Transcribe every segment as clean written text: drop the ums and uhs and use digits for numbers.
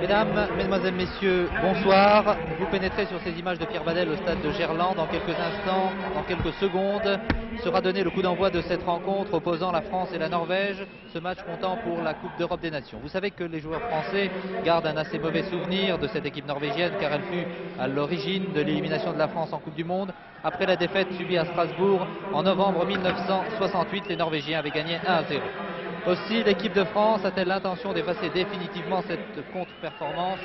Mesdames, Mesdemoiselles, Messieurs, bonsoir. Vous pénétrez sur ces images de Pierre Badel au stade de Gerland. Dans quelques instants, dans quelques secondes, sera donné le coup d'envoi de cette rencontre opposant la France et la Norvège. Ce match comptant pour la Coupe d'Europe des Nations. Vous savez que les joueurs français gardent un assez mauvais souvenir de cette équipe norvégienne car elle fut à l'origine de l'élimination de la France en Coupe du Monde. Après la défaite subie à Strasbourg en novembre 1968, les Norvégiens avaient gagné 1-0. Aussi, l'équipe de France a-t-elle l'intention d'effacer définitivement cette contre-performance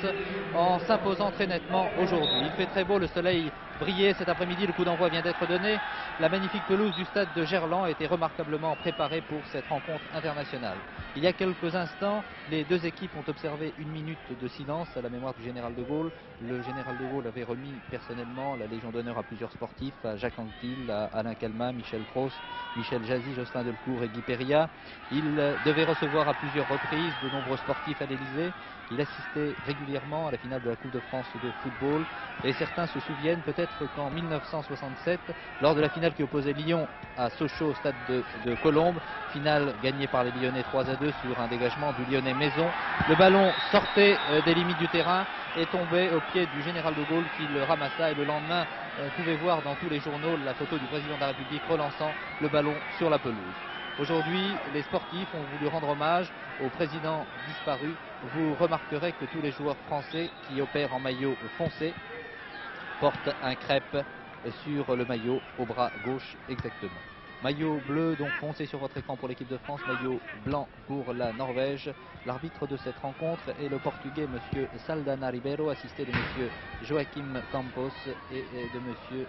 en s'imposant très nettement aujourd'hui. Il fait très beau, le soleil brillait cet après-midi, le coup d'envoi vient d'être donné. La magnifique pelouse du stade de Gerland a été remarquablement préparée pour cette rencontre internationale. Il y a quelques instants, les deux équipes ont observé une minute de silence à la mémoire du général de Gaulle. Le général de Gaulle avait remis personnellement la Légion d'honneur à plusieurs sportifs, à Jacques Anquetil, à Alain Calmat, Michel Cros, Michel Jazzy, Jocelyn Delcourt et Guy Péria. Il devait recevoir à plusieurs reprises de nombreux sportifs à l'Élysée. Il assistait régulièrement à la finale de la Coupe de France de football et certains se souviennent peut-être qu'en 1967, lors de la finale qui opposait Lyon à Sochaux au stade de Colombes, finale gagnée par les Lyonnais 3-2 sur un dégagement du Lyonnais Maison, le ballon sortait des limites du terrain et tombait au pied du général de Gaulle qui le ramassa et le lendemain on pouvait voir dans tous les journaux la photo du président de la République relançant le ballon sur la pelouse. Aujourd'hui, les sportifs ont voulu rendre hommage au président disparu. Vous remarquerez que tous les joueurs français qui opèrent en maillot foncé portent un crêpe sur le maillot au bras gauche exactement. Maillot bleu donc foncé sur votre écran pour l'équipe de France, maillot blanc pour la Norvège. L'arbitre de cette rencontre est le portugais monsieur Saldanha Ribeiro, assisté de monsieur Joaquim Campos et de monsieur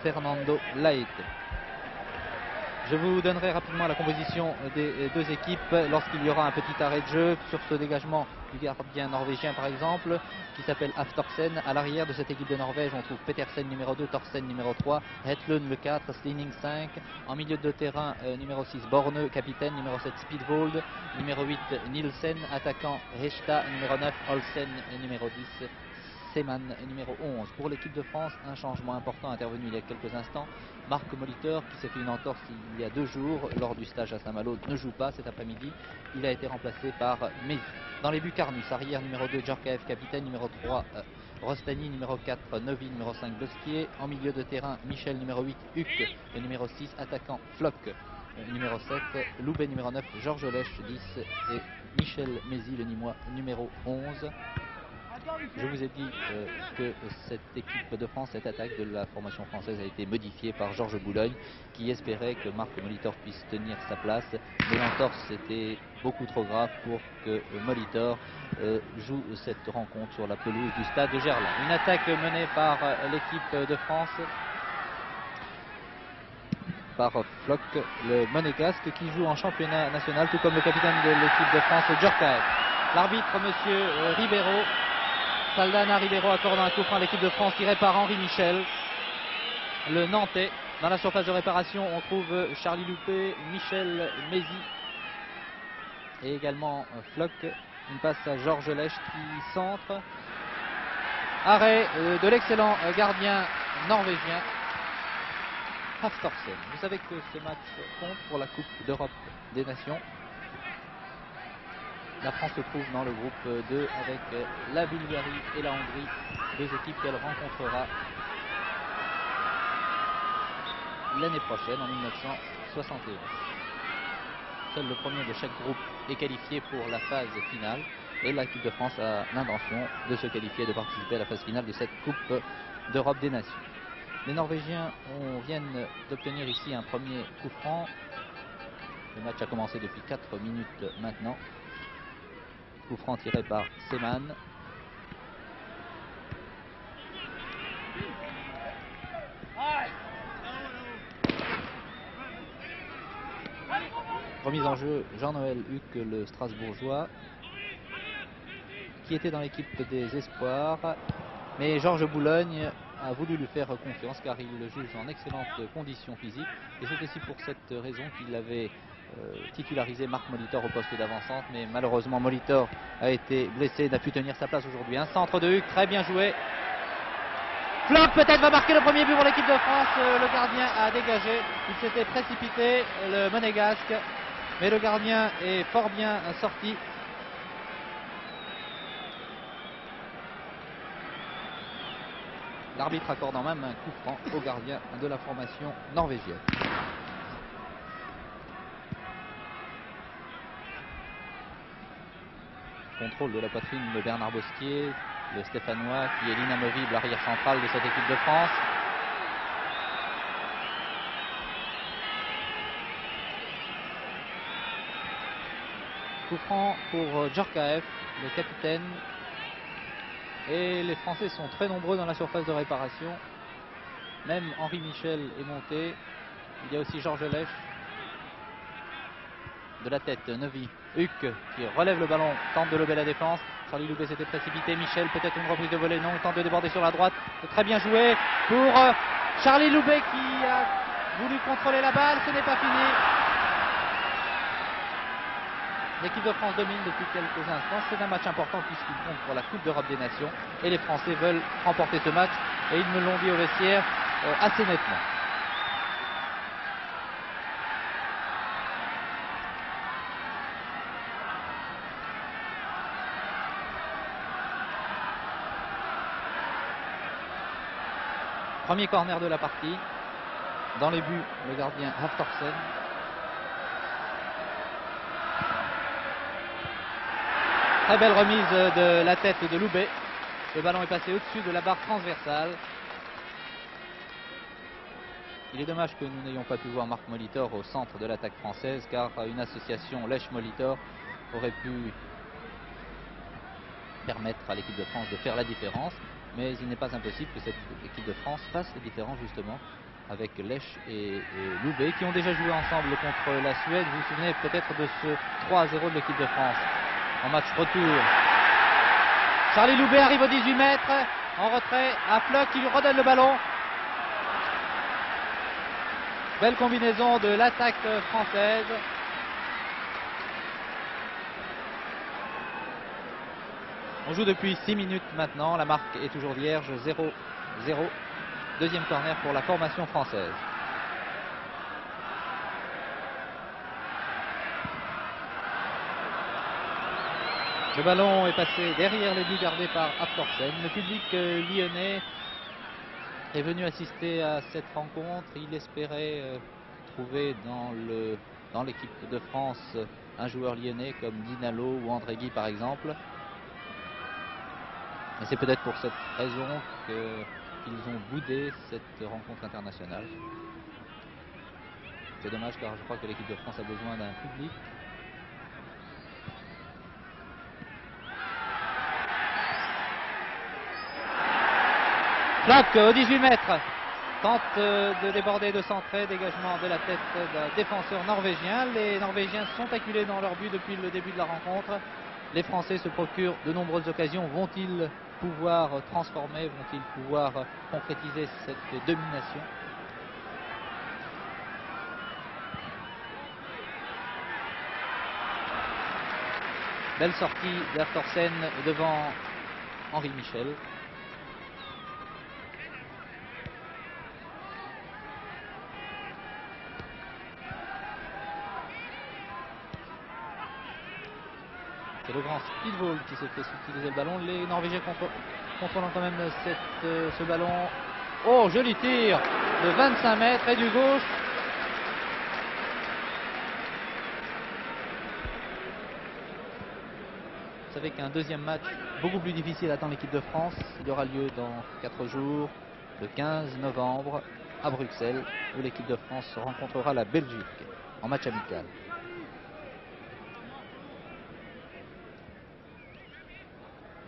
Fernando Laete. Je vous donnerai rapidement la composition des deux équipes lorsqu'il y aura un petit arrêt de jeu sur ce dégagement du gardien norvégien par exemple qui s'appelle Haftorsen. À l'arrière de cette équipe de Norvège on trouve Petersen numéro 2, Thorsen numéro 3, Hetlund le 4, Slining 5. En milieu de terrain numéro 6 Borne, capitaine, numéro 7 Speedvold, numéro 8 Nielsen, attaquant Hechta, numéro 9 Olsen, numéro 10 Seman, numéro 11. Pour l'équipe de France, un changement important intervenu il y a quelques instants. Marc Molitor, qui s'est fait une entorse il y a 2 jours lors du stage à Saint-Malo, ne joue pas cet après-midi. Il a été remplacé par Mézi. Dans les buts, Carnus, arrière numéro 2 Djorkaeff, capitaine, numéro 3 Rostani, numéro 4 Novi, numéro 5 Bosquier. En milieu de terrain, Michel, numéro 8 Huck, et numéro 6 attaquant Floch, numéro 7 Loubet, numéro 9 Georges Lech, 10 et Michel Mézi, le Nîmois, numéro 11. Je vous ai dit que cette équipe de France, cette attaque de la formation française a été modifiée par Georges Boulogne qui espérait que Marc Molitor puisse tenir sa place. Mais l'entorse était beaucoup trop grave pour que Molitor joue cette rencontre sur la pelouse du stade de Gerland. Une attaque menée par l'équipe de France, par Floch, le monégasque qui joue en championnat national, tout comme le capitaine de l'équipe de France, Djorkaeff. L'arbitre, monsieur Ribeiro, Saldanha Ribeiro accorde un coup franc à l'équipe de France tiré par Henri Michel, le Nantais. Dans la surface de réparation, on trouve Charlie Loupé, Michel Mézi et également Floch. Une passe à Georges Lech qui centre. Arrêt de l'excellent gardien norvégien Haftorsen. Vous savez que ce match compte pour la Coupe d'Europe des Nations. La France se trouve dans le groupe 2 avec la Bulgarie et la Hongrie, deux équipes qu'elle rencontrera l'année prochaine en 1961. Seul le premier de chaque groupe est qualifié pour la phase finale et l'équipe de France a l'intention de se qualifier et de participer à la phase finale de cette Coupe d'Europe des Nations. Les Norvégiens viennent d'obtenir ici un premier coup franc. Le match a commencé depuis 4 minutes maintenant. Coup franc tiré par Seman. Remise en jeu Jean-Noël Huck, le Strasbourgeois, qui était dans l'équipe des espoirs. Mais Georges Boulogne a voulu lui faire confiance car il le juge en excellente condition physique. Et c'est aussi pour cette raison qu'il avait titularisé Marc Molitor au poste d'avant-centre, mais malheureusement Molitor a été blessé, n'a pu tenir sa place aujourd'hui. Un centre de Huck, très bien joué. Floch peut-être va marquer le premier but pour l'équipe de France. Le gardien a dégagé, il s'était précipité, le monégasque, mais le gardien est fort bien sorti. L'arbitre accordant même un coup franc au gardien de la formation norvégienne. Contrôle de la poitrine de Bernard Bosquier, le Stéphanois qui est l'inamovible arrière central de cette équipe de France. Coup franc pour Djorkaeff, le capitaine. Et les Français sont très nombreux dans la surface de réparation. Même Henri Michel est monté. Il y a aussi Georges Lèche. De la tête, Neuvy, Huck qui relève le ballon, tente de lober la défense. Charlie Loubet s'était précipité. Michel, peut-être une reprise de volée. Non, il tente de déborder sur la droite. Très bien joué pour Charlie Loubet qui a voulu contrôler la balle. Ce n'est pas fini. L'équipe de France domine depuis quelques instants. C'est un match important puisqu'il compte pour la Coupe d'Europe des Nations. Et les Français veulent remporter ce match. Et ils me l'ont dit au vestiaire assez nettement. Premier corner de la partie. Dans les buts, le gardien Haftorsen. Très belle remise de la tête de Loubet. Le ballon est passé au-dessus de la barre transversale. Il est dommage que nous n'ayons pas pu voir Marc Molitor au centre de l'attaque française, car une association Lèche-Molitor aurait pu permettre à l'équipe de France de faire la différence. Mais il n'est pas impossible que cette équipe de France fasse la différence justement avec Lèche et Loubet qui ont déjà joué ensemble contre la Suède. Vous vous souvenez peut-être de ce 3-0 de l'équipe de France en match retour. Charlie Loubet arrive aux 18 mètres en retrait à Floch qui lui redonne le ballon. Belle combinaison de l'attaque française. On joue depuis 6 minutes maintenant, la marque est toujours vierge, 0-0. Deuxième corner pour la formation française. Le ballon est passé derrière les buts gardés par Haftorsen. Le public lyonnais est venu assister à cette rencontre. Il espérait trouver dans l'équipe de France un joueur lyonnais comme Dinalo ou André Guy par exemple. Et c'est peut-être pour cette raison qu'ils ont boudé cette rencontre internationale. C'est dommage car je crois que l'équipe de France a besoin d'un public. Floch au 18 mètres tente de déborder, de centrer, dégagement de la tête d'un défenseur norvégien. Les Norvégiens sont acculés dans leur but depuis le début de la rencontre. Les Français se procurent de nombreuses occasions. Vont-ils pouvoir transformer, vont-ils pouvoir concrétiser cette domination? Belle sortie d'Haftorsen devant Henri Michel. C'est le grand speedball qui se fait utiliser le ballon. Les Norvégiens contrôlant quand même ce ballon. Oh, joli tir de 25 mètres et du gauche. Vous savez qu'un deuxième match beaucoup plus difficile attend l'équipe de France. Il aura lieu dans 4 jours, le 15 novembre, à Bruxelles, où l'équipe de France rencontrera la Belgique en match amical.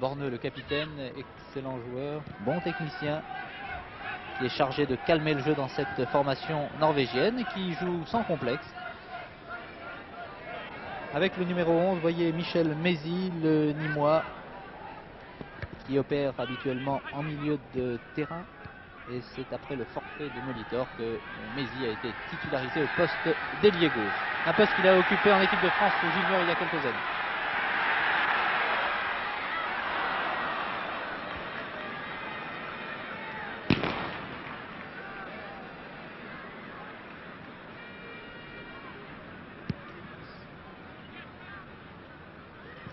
Borneux, le capitaine, excellent joueur, bon technicien, qui est chargé de calmer le jeu dans cette formation norvégienne et qui joue sans complexe. Avec le numéro 11, vous voyez Michel Mézy, le Nîmois, qui opère habituellement en milieu de terrain. Et c'est après le forfait de Molitor que Mézy a été titularisé au poste d'ailier gauche. Un poste qu'il a occupé en équipe de France junior il y a quelques années.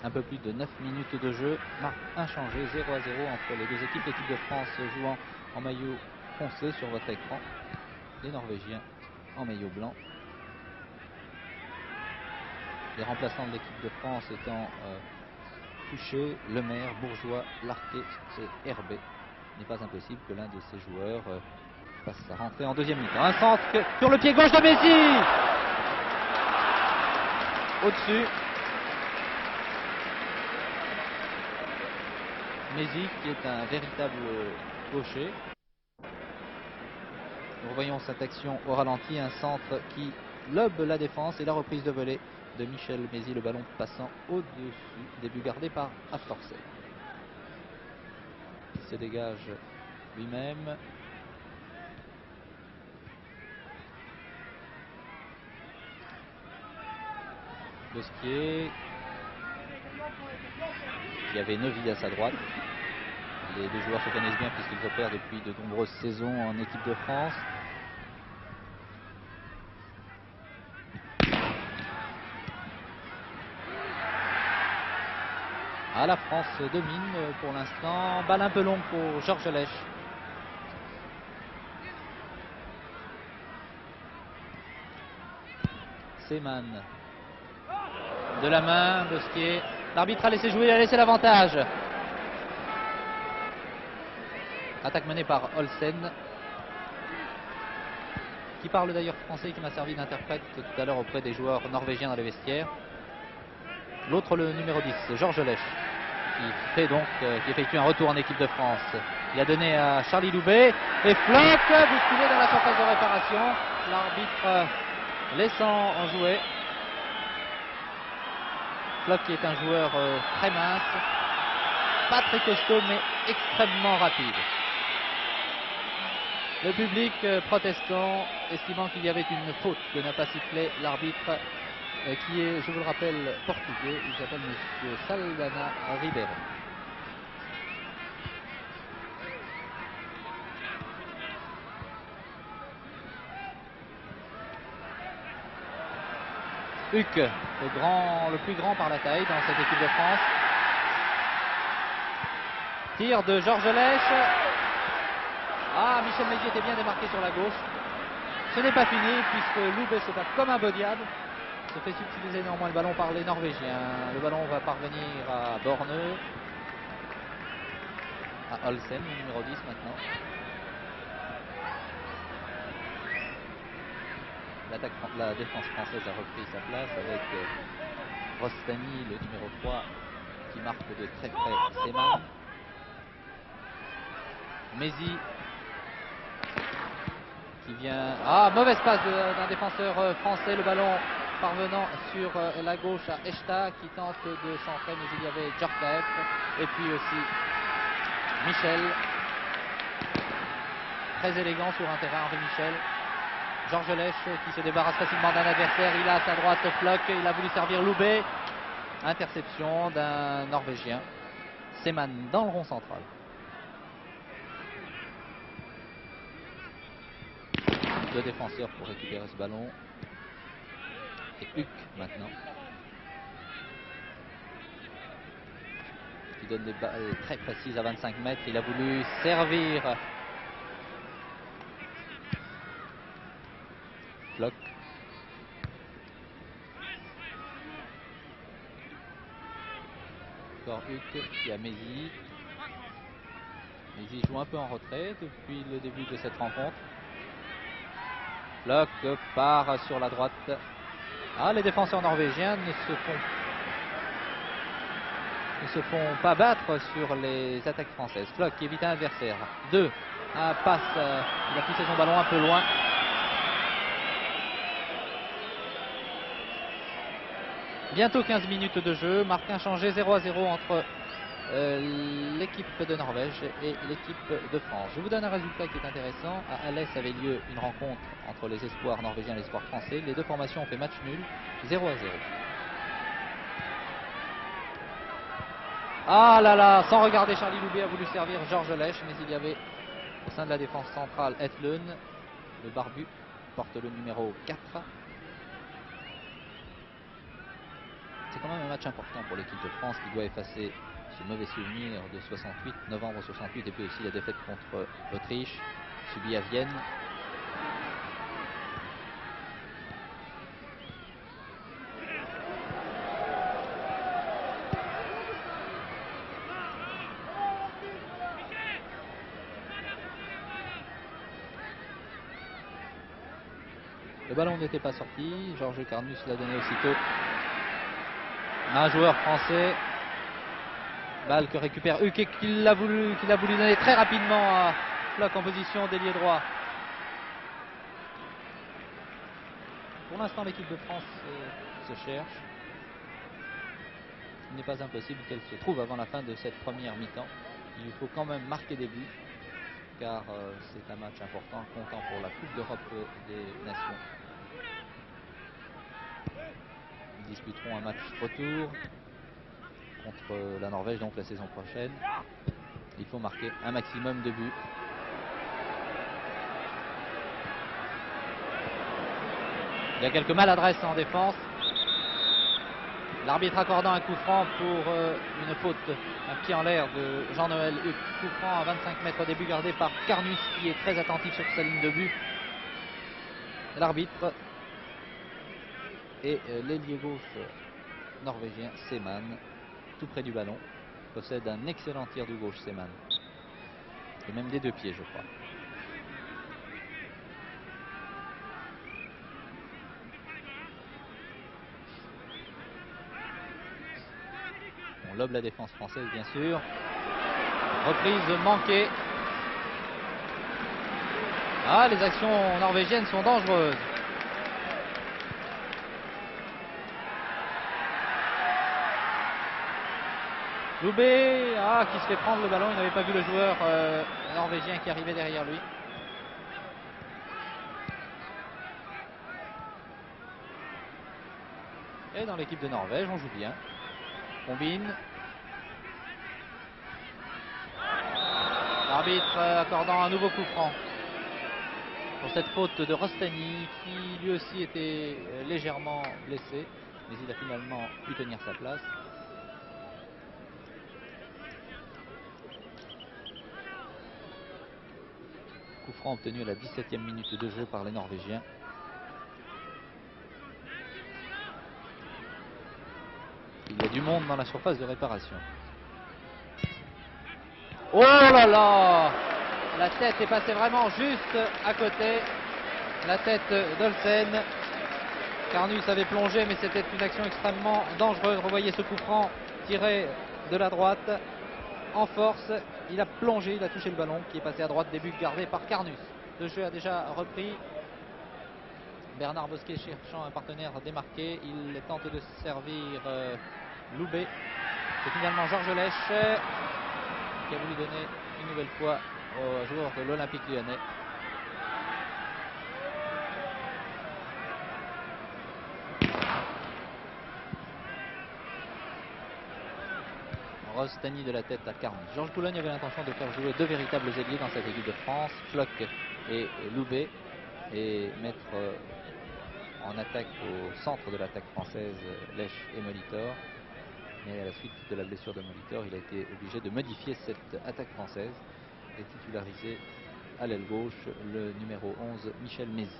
Un peu plus de 9 minutes de jeu, marque inchangée, 0-0 entre les deux équipes. L'équipe de France jouant en maillot foncé sur votre écran, les Norvégiens en maillot blanc. Les remplaçants de l'équipe de France étant Touché, Lemaire, Bourgeois, Larquet et Herbet. Il n'est pas impossible que l'un de ces joueurs fasse sa rentrée en deuxième mi-temps. Un centre sur le pied gauche de Messi, au-dessus. Messi qui est un véritable gaucher. Nous voyons cette action au ralenti, un centre qui lobe la défense et la reprise de volée de Michel Messi, le ballon passant au-dessus, début gardé par Aftorset. Il se dégage lui-même. Bosquier, qui avait Neuville à sa droite. Les deux joueurs se connaissent bien puisqu'ils opèrent depuis de nombreuses saisons en équipe de France. Ah, la France domine pour l'instant. Balle un peu longue pour Georges Lèche. Seeman. De la main, Bosquier. L'arbitre a laissé jouer, il a laissé l'avantage. Attaque menée par Olsen, qui parle d'ailleurs français, qui m'a servi d'interprète tout à l'heure auprès des joueurs norvégiens dans les vestiaires. L'autre, le numéro 10, Georges Lèche, qui effectue un retour en équipe de France. Il a donné à Charlie Loubet et Floch, bousculé dans la surface de réparation. L'arbitre laissant en jouer. Floch qui est un joueur très mince, pas très costaud mais extrêmement rapide. Le public protestant, estimant qu'il y avait une faute que n'a pas sifflé l'arbitre, qui est, je vous le rappelle, portugais. Il s'appelle Monsieur Saldanha Ribeiro. Huck, le plus grand par la taille dans cette équipe de France. Tir de Georges Lèche. Ah, Michel Messi était bien démarqué sur la gauche. Ce n'est pas fini puisque Loubet se bat comme un beau diable. Se fait subtiliser néanmoins le ballon par les Norvégiens. Le ballon va parvenir à Borneux. À Olsen, le numéro 10 maintenant. La défense française a repris sa place avec Rostani, le numéro 3, qui marque de très près Seeman. Messi qui vient... Ah, mauvaise passe d'un défenseur français, le ballon parvenant sur la gauche à Eshta qui tente de centrer, mais il y avait Djorkaeff et puis aussi Michel. Très élégant sur un terrain, Henri Michel. Georges Lèche qui se débarrasse facilement d'un adversaire, il a à sa droite Floch, il a voulu servir Loubet. Interception d'un Norvégien. Seeman dans le rond central. Deux défenseurs pour récupérer ce ballon. Et Huck maintenant. Qui donne des balles très précises à 25 mètres. Il a voulu servir Floch. Encore Huck qui a Messi. Messi joue un peu en retrait depuis le début de cette rencontre. Floch part sur la droite. Ah, les défenseurs norvégiens ne se font pas battre sur les attaques françaises. Floch qui évite un adversaire. Un passe, il a poussé son ballon un peu loin. Bientôt 15 minutes de jeu, marque inchangé, 0-0 entre l'équipe de Norvège et l'équipe de France. Je vous donne un résultat qui est intéressant. À Alès avait lieu une rencontre entre les espoirs norvégiens et les espoirs français. Les deux formations ont fait match nul, 0-0. Ah là là, sans regarder, Charlie Loubet a voulu servir Georges Lèche, mais il y avait au sein de la défense centrale Etlun, le barbu, porte le numéro 4. C'est quand même un match important pour l'équipe de France qui doit effacer ce mauvais souvenir de 68, novembre 68, et puis aussi la défaite contre l'Autriche, subie à Vienne. Le ballon n'était pas sorti, Georges Carnus l'a donné aussitôt. Un joueur français. Balle que récupère Huck et qu'il a voulu donner très rapidement à Floch en position d'ailier droit. Pour l'instant, l'équipe de France se cherche. Il n'est pas impossible qu'elle se trouve avant la fin de cette première mi-temps. Il faut quand même marquer des buts, car c'est un match important, comptant pour la Coupe d'Europe des Nations. Ils disputeront un match retour contre la Norvège, donc la saison prochaine. Il faut marquer un maximum de buts. Il y a quelques maladresses en défense. L'arbitre accordant un coup franc pour une faute, un pied en l'air de Jean-Noël Huck. Coup franc à 25 mètres des buts gardé par Carnus, qui est très attentif sur sa ligne de but. L'arbitre et l'ailier gauche norvégien Seemann, tout près du ballon, possède un excellent tir du gauche Seemann, et même des deux pieds, je crois. On lobe la défense française, bien sûr. Reprise manquée. Ah, les actions norvégiennes sont dangereuses. Loubé, qui se fait prendre le ballon. Il n'avait pas vu le joueur norvégien qui arrivait derrière lui. Et dans l'équipe de Norvège, on joue bien. Combine. L'arbitre accordant un nouveau coup franc pour cette faute de Rostani, qui lui aussi était légèrement blessé, mais il a finalement pu tenir sa place. Coup franc obtenu à la 17e minute de jeu par les Norvégiens. Il y a du monde dans la surface de réparation. Oh là là! La tête est passée vraiment juste à côté. La tête d'Olsen. Carnus avait plongé, mais c'était une action extrêmement dangereuse. Revoyez ce coup franc tiré de la droite en force. Il a plongé, il a touché le ballon qui est passé à droite, début gardé par Carnus. Le jeu a déjà repris. Bernard Bosquet cherchant un partenaire démarqué. Il tente de servir Loubé. C'est finalement Georges Lech qui a voulu donner une nouvelle fois aux joueurs de l'Olympique lyonnais. Rostani de la tête à Carnus. Georges Boulogne avait l'intention de faire jouer deux véritables ailiers dans cette équipe de France, Floch et Loubé, et mettre en attaque au centre de l'attaque française Lech et Molitor. Mais à la suite de la blessure de Molitor, il a été obligé de modifier cette attaque française et titulariser à l'aile gauche le numéro 11 Michel Mézy.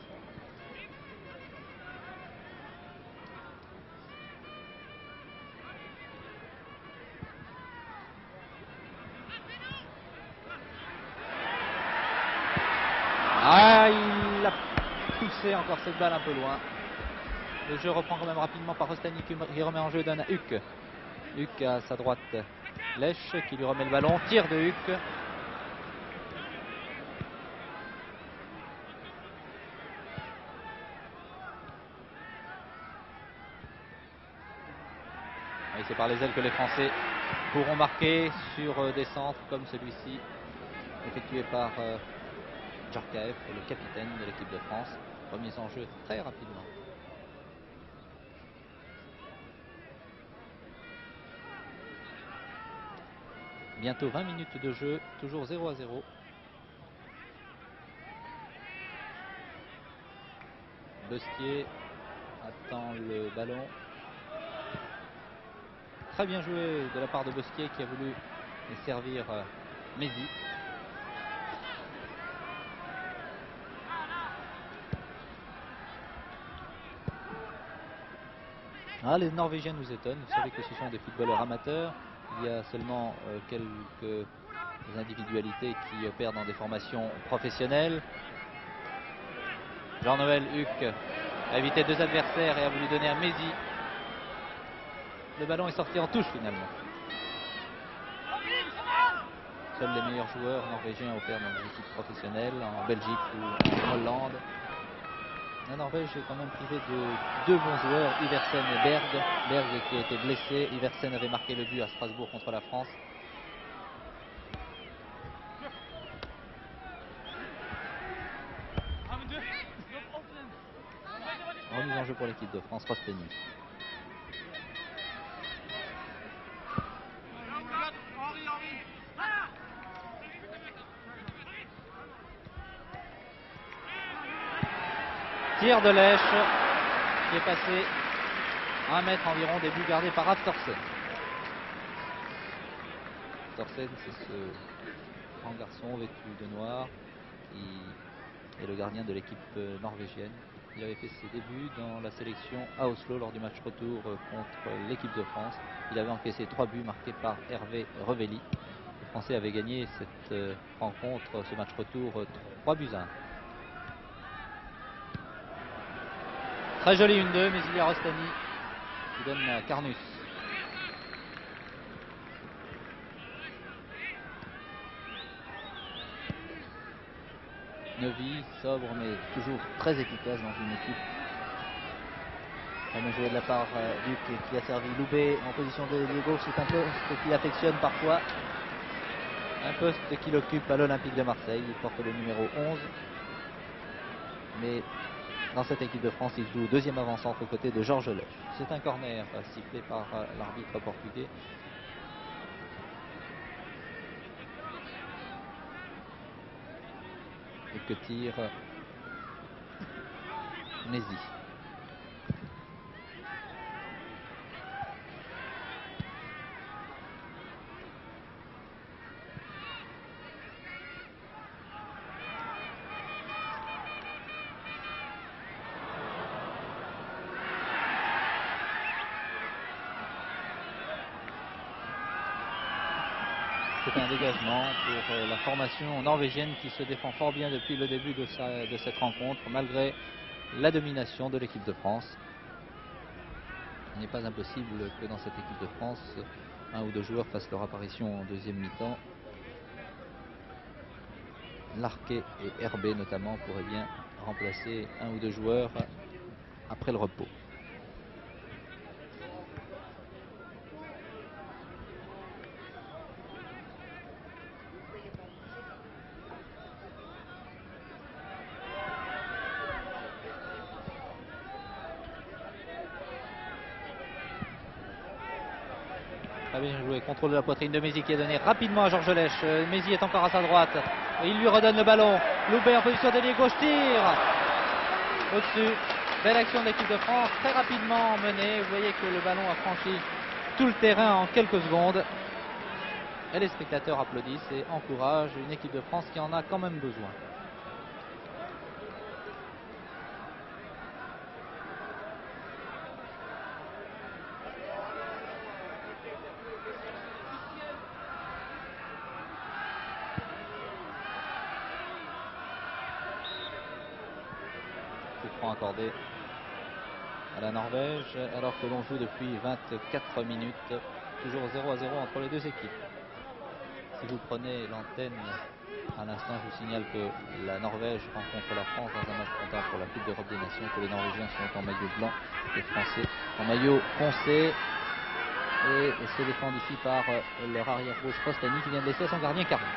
Il a poussé encore cette balle un peu loin. Le jeu reprend quand même rapidement par Rostani qui remet en jeu d'un Huck. Huck à sa droite, Lech qui lui remet le ballon, tir de Huck. Et c'est par les ailes que les Français pourront marquer sur des centres comme celui-ci, effectué par Djorkaeff, le capitaine de l'équipe de France. Remise en jeu très rapidement. Bientôt 20 minutes de jeu, toujours 0-0. Bosquier attend le ballon. Très bien joué de la part de Bosquier qui a voulu servir Mézi. Ah, les Norvégiens nous étonnent. Vous savez que ce sont des footballeurs amateurs. Il y a seulement quelques individualités qui opèrent dans des formations professionnelles. Jean-Noël Huck a évité 2 adversaires et a voulu donner à Mézi. Le ballon est sorti en touche finalement. Seuls les meilleurs joueurs norvégiens opèrent dans des équipes professionnelles en Belgique ou en Hollande. La Norvège est quand même privée de 2 bons joueurs, Iversen et Berg. Berg qui a été blessé. Iversen avait marqué le but à Strasbourg contre la France. Remise en jeu pour l'équipe de France, Rosteny. Tir de Lèche qui est passé à 1 mètre environ, début gardé par Aftorsen. Aftorsen, c'est ce grand garçon vêtu de noir qui est le gardien de l'équipe norvégienne. Il avait fait ses débuts dans la sélection à Oslo lors du match retour contre l'équipe de France. Il avait encaissé 3 buts marqués par Hervé Revelli. Les Français avaient gagné cette rencontre, ce match retour, 3 buts à 1. Très joli 1-2, mais il y a Rosteny qui donne à Carnus. Neuvy, sobre mais toujours très efficace dans une équipe. Très bien joué de la part Luc qui a servi Loubet en position de gauche. C'est un poste qu'il affectionne parfois. Un poste qu'il occupe à l'Olympique de Marseille. Il porte le numéro 11. Mais dans cette équipe de France, il joue 2e avant-centre aux côtés de Georges Lèche. C'est un corner sifflé par l'arbitre portugais. Et que tire Mézi. C'est un dégagement pour la formation norvégienne qui se défend fort bien depuis le début de cette rencontre, malgré la domination de l'équipe de France. Il n'est pas impossible que dans cette équipe de France, 1 ou 2 joueurs fassent leur apparition en 2e mi-temps. Larquet et Herbé notamment pourraient bien remplacer 1 ou 2 joueurs après le repos. Très bien joué, contrôle de la poitrine de Mézi qui est donné rapidement à Georges Lèche. Mézi est encore à sa droite. Et il lui redonne le ballon. Loubet en position d'ailier gauche, tire au-dessus. Belle action de l'équipe de France, très rapidement menée. Vous voyez que le ballon a franchi tout le terrain en quelques secondes. Et les spectateurs applaudissent et encouragent une équipe de France qui en a quand même besoin. Accordé à la Norvège alors que l'on joue depuis 24 minutes, toujours 0-0 entre les 2 équipes. Si vous prenez l'antenne à l'instant, je vous signale que la Norvège rencontre la France dans un match comptant pour la Coupe d'Europe des Nations, que les Norvégiens sont en maillot blanc, les Français en maillot foncé et se défendent ici par leur arrière gauche Rosteny qui vient de laisser à son gardien Carnus.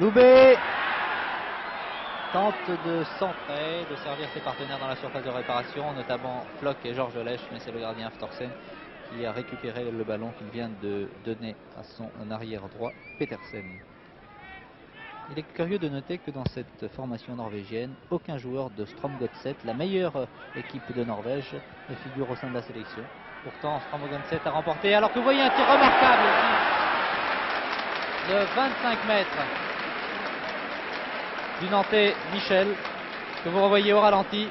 Loubet tente de centrer, de servir ses partenaires dans la surface de réparation, notamment Floch et Georges Lèche, mais c'est le gardien Hafthorsen qui a récupéré le ballon qu'il vient de donner à son arrière droit, Petersen. Il est curieux de noter que dans cette formation norvégienne, aucun joueur de Strømgodset, la meilleure équipe de Norvège, ne figure au sein de la sélection. Pourtant, Strømgodset a remporté, alors que vous voyez un tir remarquable ici, de 25 mètres du Nantais Michel, que vous revoyez au ralenti,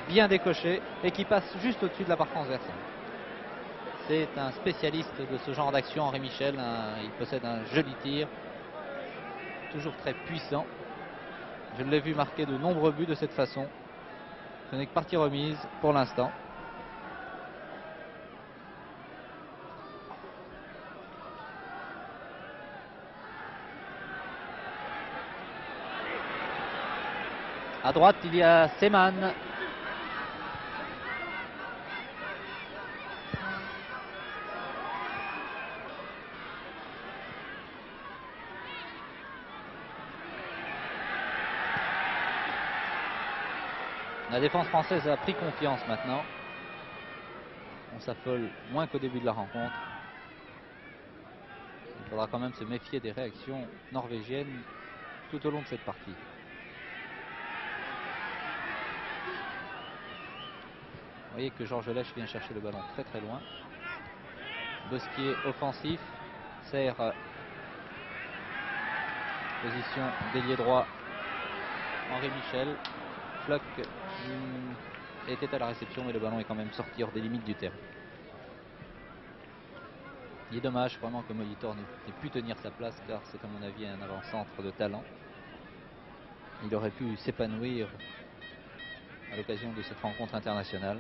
bien décoché, et qui passe juste au-dessus de la barre transversale. C'est un spécialiste de ce genre d'action, Henri Michel. Il possède un joli tir, toujours très puissant. Je l'ai vu marquer de nombreux buts de cette façon. Ce n'est que partie remise pour l'instant. À droite, il y a Seman. La défense française a pris confiance maintenant. On s'affole moins qu'au début de la rencontre. Il faudra quand même se méfier des réactions norvégiennes tout au long de cette partie. Vous voyez que Georges Lèche vient chercher le ballon très très loin. Bosquier offensif sert position d'ailier droit Henri Michel. Floch était à la réception, mais le ballon est quand même sorti hors des limites du terrain. Il est dommage vraiment que Molitor n'ait pu tenir sa place, car c'est à mon avis un avant-centre de talent. Il aurait pu s'épanouir à l'occasion de cette rencontre internationale.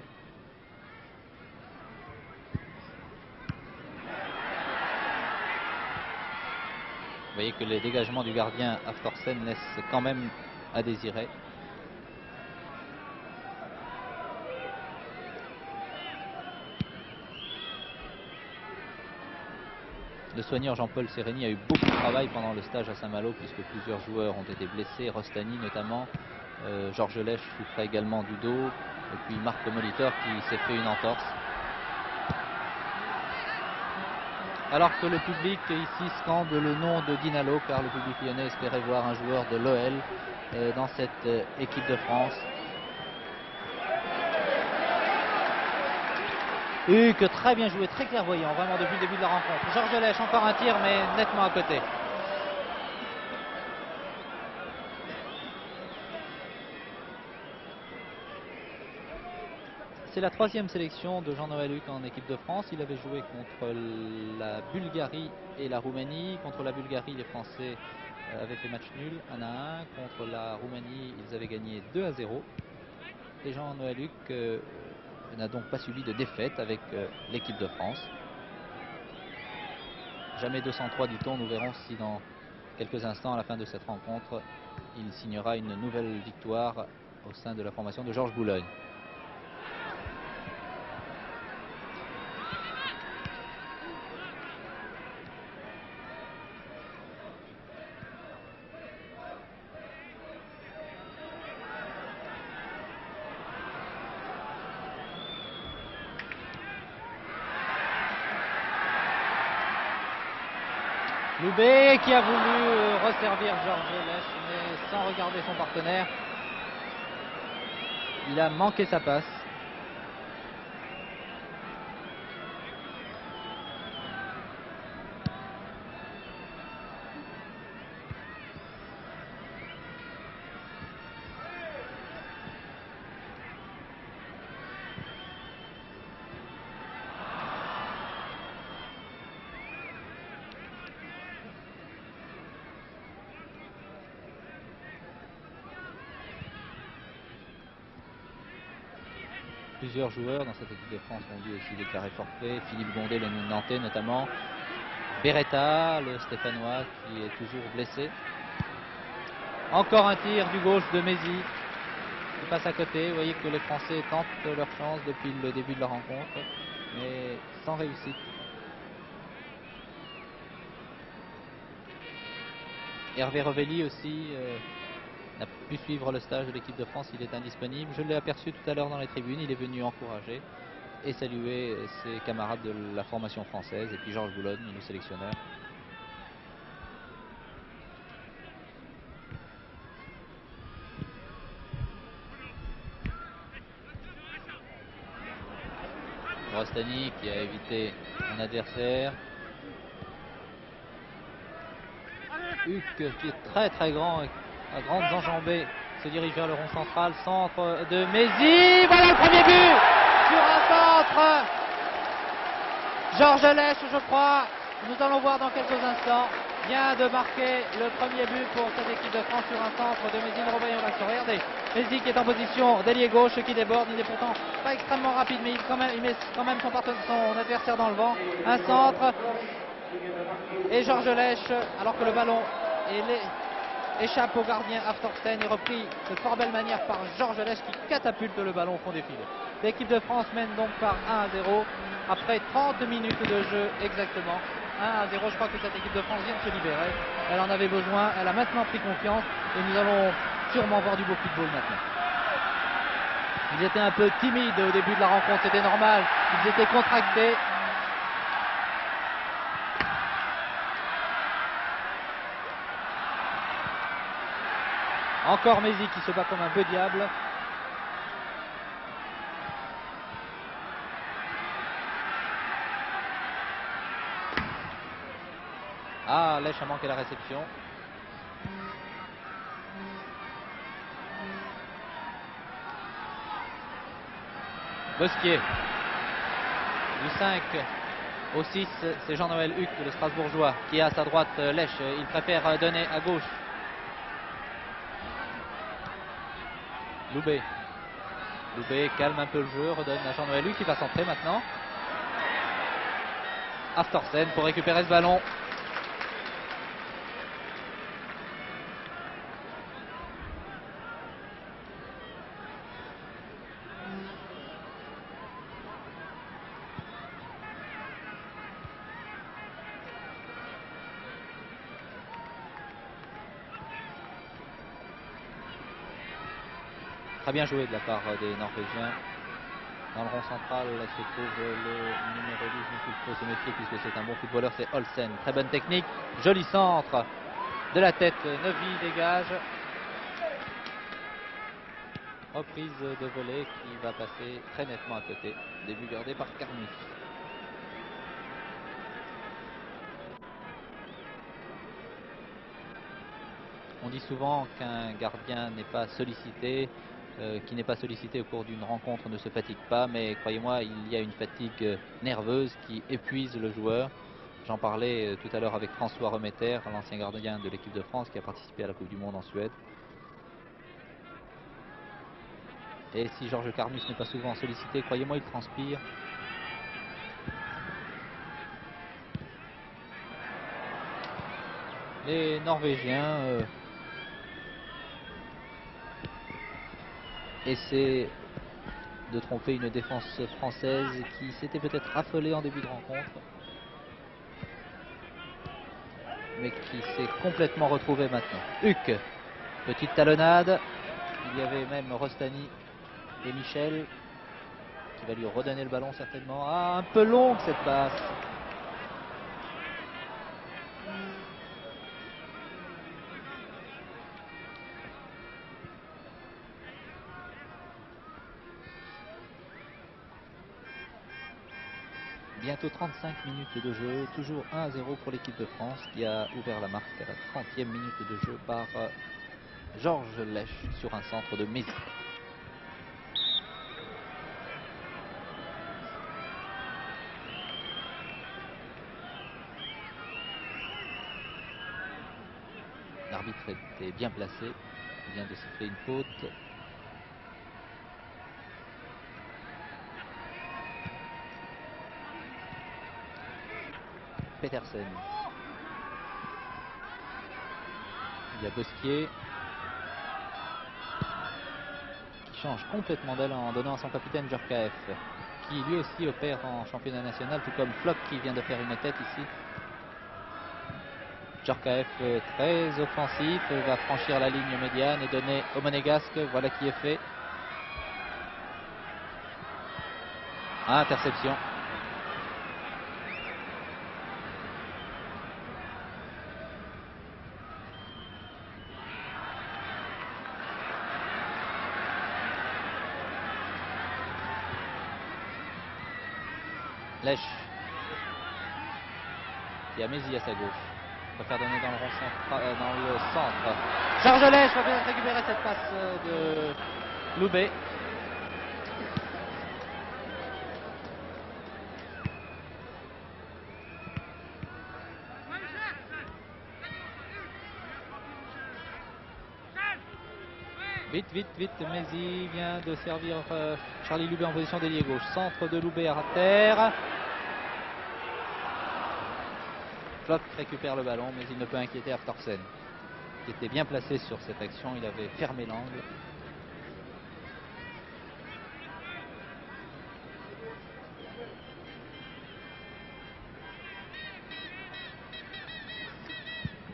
Vous voyez que les dégagements du gardien Hafthorsen laissent quand même à désirer. Le soigneur Jean-Paul Sereni a eu beaucoup de travail pendant le stage à Saint-Malo, puisque plusieurs joueurs ont été blessés, Rostani notamment, Georges Lèche souffrait également du dos, et puis Marc Molitor qui s'est fait une entorse. Alors que le public ici scande le nom de Dinalo, car le public lyonnais espérait voir un joueur de l'OL dans cette équipe de France. Que très bien joué, très clairvoyant, vraiment depuis le début de la rencontre. Georges Lèche, encore un tir, mais nettement à côté. C'est la troisième sélection de Jean-Noël Huc en équipe de France. Il avait joué contre la Bulgarie et la Roumanie. Contre la Bulgarie, les Français avaient fait match nul, 1-1. Contre la Roumanie, ils avaient gagné 2-0. Et Jean-Noël Huc n'a donc pas subi de défaite avec l'équipe de France. Jamais 203, dit-on. Nous verrons si dans quelques instants, à la fin de cette rencontre, il signera une nouvelle victoire au sein de la formation de Georges Boulogne. Loubet qui a voulu resservir Georges Lèche, mais sans regarder son partenaire. Il a manqué sa passe. Plusieurs joueurs dans cette équipe de France ont dû aussi déclarer forfait. Philippe Gondet, le Nantais notamment. Beretta, le Stéphanois, qui est toujours blessé. Encore un tir du gauche de Mézy qui passe à côté. Vous voyez que les Français tentent leur chance depuis le début de la rencontre, mais sans réussite. Hervé Revelli aussi pu suivre le stage de l'équipe de France, il est indisponible. Je l'ai aperçu tout à l'heure dans les tribunes, il est venu encourager et saluer ses camarades de la formation française. Et puis Georges Boulogne, le sélectionneur. Rostani qui a évité son adversaire. Huck qui est très grand, à grandes enjambées, se dirige vers le rond central. Centre de Mézy. Voilà le premier but sur un centre. Georges Lèche, je crois. Nous allons voir dans quelques instants. Vient de marquer le premier but pour cette équipe de France sur un centre de Mézy. Nous revoyons l'action. Regardez, Mézy qui est en position d'ailier gauche, qui déborde. Il n'est pourtant pas extrêmement rapide, mais il met quand même son adversaire dans le vent. Un centre. Et Georges Lèche, alors que le ballon échappe au gardien Aftorsten, est repris de fort belle manière par Georges Lèche qui catapulte le ballon au fond des filets. L'équipe de France mène donc par 1-0 après 30 minutes de jeu exactement. 1-0, je crois que cette équipe de France vient de se libérer. Elle en avait besoin, elle a maintenant pris confiance et nous allons sûrement voir du beau football maintenant. Ils étaient un peu timides au début de la rencontre, c'était normal, ils étaient contractés. Encore Mézy qui se bat comme un peu diable. Ah, Lèche a manqué la réception. Bosquier. Du 5 au 6, c'est Jean-Noël Huck, le Strasbourgeois, qui a à sa droite Lèche. Il préfère donner à gauche. Loubet calme un peu le jeu, redonne à Jean-Noël Huck qui va centrer maintenant. Aftorsen pour récupérer ce ballon. Très bien joué de la part des Norvégiens. Dans le rond central se trouve le numéro 12, mais il faut se méfier puisque c'est un bon footballeur, c'est Olsen. Très bonne technique, joli centre de la tête, Neuvy dégage. Reprise de volée qui va passer très nettement à côté. Début gardé par Carmus. On dit souvent qu'un gardien n'est pas sollicité, qui n'est pas sollicité au cours d'une rencontre ne se fatigue pas, mais croyez-moi, il y a une fatigue nerveuse qui épuise le joueur. J'en parlais tout à l'heure avec François Remetter, l'ancien gardien de l'équipe de France qui a participé à la Coupe du Monde en Suède. Et si Georges Carmus n'est pas souvent sollicité, croyez-moi, il transpire. Les Norvégiens essaient de tromper une défense française qui s'était peut-être affolée en début de rencontre, mais qui s'est complètement retrouvée maintenant. Huck, petite talonnade. Il y avait même Rostani et Michel qui va lui redonner le ballon certainement. Ah, un peu longue cette passe. Bientôt 35 minutes de jeu, toujours 1-0 pour l'équipe de France qui a ouvert la marque à la 30e minute de jeu par Georges Lèche sur un centre de Mézy. L'arbitre était bien placé, il vient de siffler une faute. Petersen. Il y a Bosquier qui change complètement d'aile en donnant à son capitaine Djorkaeff, qui lui aussi opère en championnat national, tout comme Flock qui vient de faire une tête ici. Djorkaeff très offensif, va franchir la ligne médiane et donner au Monégasque. Voilà qui est fait. Interception. Lèche qui a Mézi à sa gauche. Il va faire donner dans le rond dans le centre. Georges Lèche va peut-être récupérer cette passe de Loubet. Vite, Mézi vient de servir Charlie Loubet en position d'ailier gauche. Centre de Loubet à terre. Flock récupère le ballon, mais il ne peut inquiéter Aftorsen, qui était bien placé sur cette action. Il avait fermé l'angle.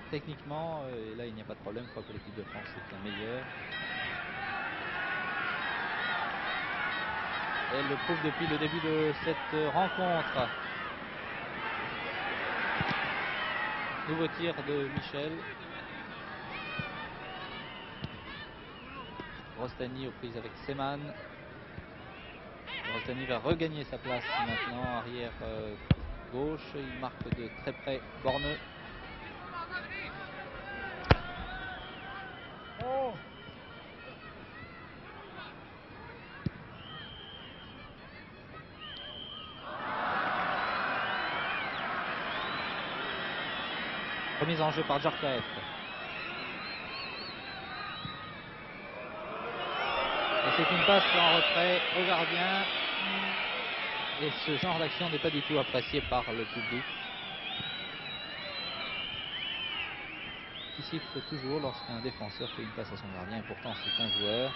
Techniquement, et là il n'y a pas de problème, je crois que l'équipe de France est bien meilleure. Elle le prouve depuis le début de cette rencontre. Nouveau tir de Michel. Rostani aux prises avec Seman. Rostani va regagner sa place maintenant, arrière gauche. Il marque de très près Borneux. Remise en jeu par Djorkaeff. Et c'est une passe en retrait au gardien. Et ce genre d'action n'est pas du tout apprécié par le public, qui siffle toujours lorsqu'un défenseur fait une passe à son gardien. Et pourtant c'est un joueur.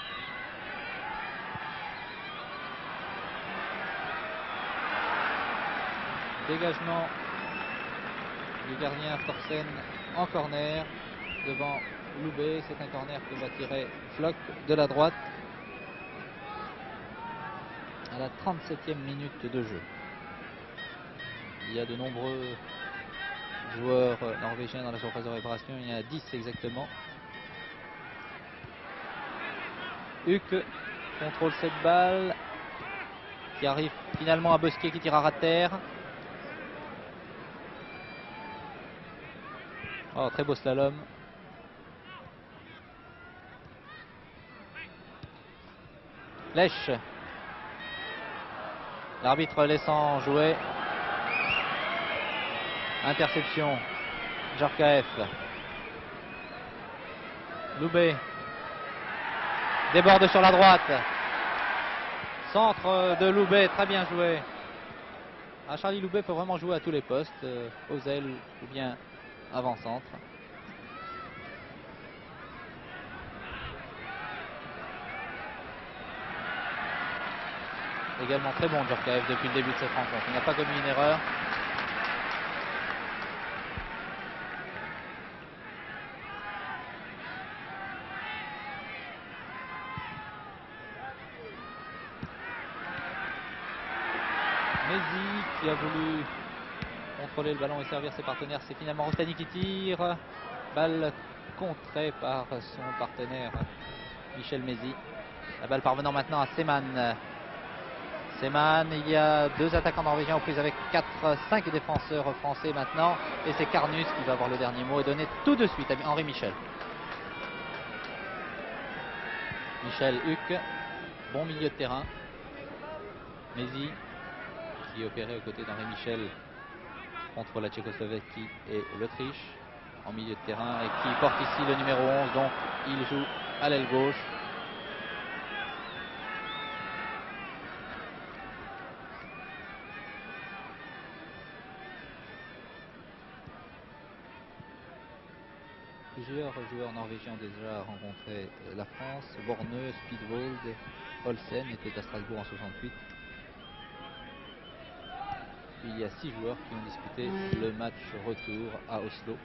Dégagement du gardien Aftorsen en corner devant Loubet. C'est un corner que va tirer Flock de la droite à la 37e minute de jeu. Il y a de nombreux joueurs norvégiens dans la surface de réparation. Il y en a 10 exactement. Huck contrôle cette balle qui arrive finalement à Bosquet, qui tire à ras de terre. Oh, très beau slalom. Lèche. L'arbitre laissant jouer. Interception. Djorkaeff. Loubet. Déborde sur la droite. Centre de Loubet, très bien joué. Charlie Loubet peut vraiment jouer à tous les postes, aux ailes ou bien avant-centre. Également très bon Djorkaeff depuis le début de cette rencontre. Il n'a pas commis une erreur. Mézi qui a voulu contrôler le ballon et servir ses partenaires. C'est finalement Rostani qui tire. Balle contrée par son partenaire Michel Mézi. La balle parvenant maintenant à Seman. Seman, il y a deux attaquants norvégiens aux prises avec 4-5 défenseurs français maintenant. Et c'est Carnus qui va avoir le dernier mot et donner tout de suite à Henri Michel. Michel Huck, bon milieu de terrain. Mézi qui est opéré aux côtés d'Henri Michel contre la Tchécoslovaquie et l'Autriche en milieu de terrain et qui porte ici le numéro 11, donc il joue à l'aile gauche. Plusieurs joueurs norvégiens ont déjà rencontré la France. Borneux, Speedwold, Olsen était à Strasbourg en 68. il y a 6 joueurs qui ont disputé le match retour à Oslo.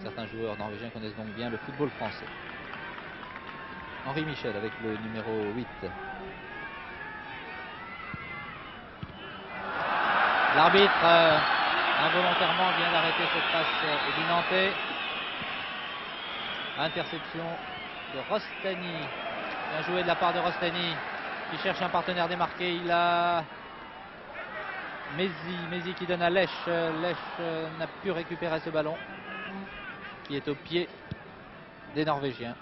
Certains joueurs norvégiens connaissent donc bien le football français. Henri Michel avec le numéro 8. L'arbitre involontairement vient d'arrêter cette passe du Nantais. Interception de Rostani. Bien joué de la part de Rostani qui cherche un partenaire démarqué. Il a Mézi qui donne à Lech. Lech n'a pu récupérer ce ballon qui est au pied des Norvégiens.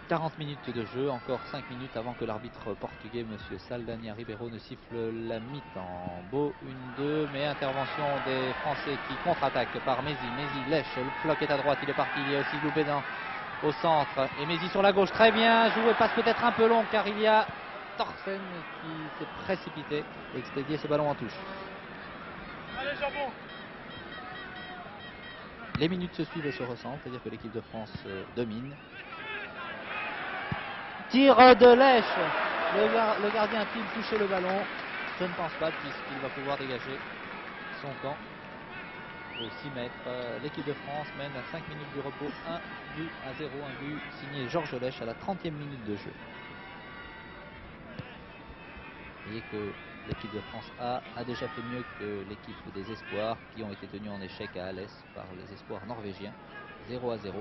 40 minutes de jeu, encore 5 minutes avant que l'arbitre portugais, M. Saldanha Ribeiro, ne siffle la mi-temps. Beau 1-2, mais intervention des Français qui contre-attaquent par Mézi. Lech, le floc est à droite, il est parti. Il y a aussi Loubédan au centre. Et Mézi sur la gauche, très bien joué, passe peut-être un peu long car il y a Thorsen qui s'est précipité et expédié ce ballon en touche. Allez, Jambon. Les minutes se suivent et se ressemblent, c'est-à-dire que l'équipe de France domine. Tir de Lech. Le gardien a-t-il touché le ballon? Je ne pense pas, puisqu'il va pouvoir dégager son camp au 6 mètres. L'équipe de France mène à 5 minutes du repos 1 but à 0. Un but signé Georges Lech à la 30e minute de jeu. Vous voyez que l'équipe de France a déjà fait mieux que l'équipe des Espoirs qui ont été tenus en échec à Alès par les Espoirs norvégiens. 0-0.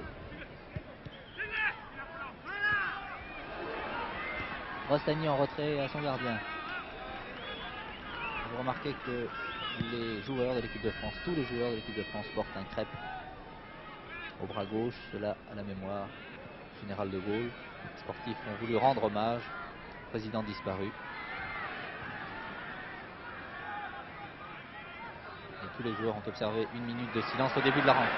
Rostani en retrait à son gardien. Vous remarquez que les joueurs de l'équipe de France, tous les joueurs de l'équipe de France portent un crêpe au bras gauche, cela à la mémoire du général de Gaulle. Les sportifs ont voulu rendre hommage au président disparu. Et tous les joueurs ont observé 1 minute de silence au début de la rencontre.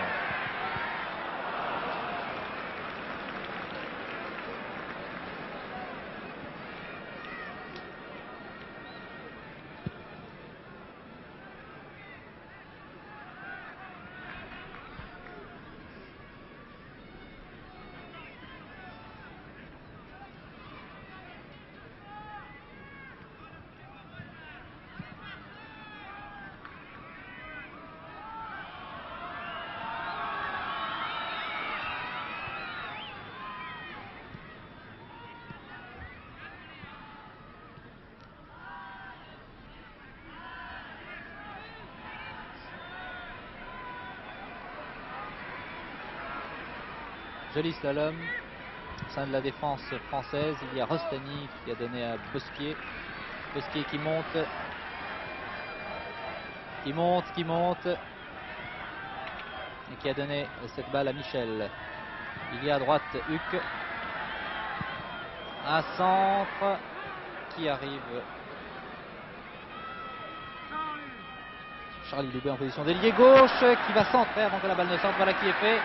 Joli slalom au sein de la défense française. Il y a Rostani qui a donné à Bosquier. Bosquier qui monte. Et qui a donné cette balle à Michel. Il y a à droite Huck. Un centre qui arrive. Charlie Loubet en position d'ailier gauche qui va centrer avant que la balle ne sorte. Voilà qui est fait.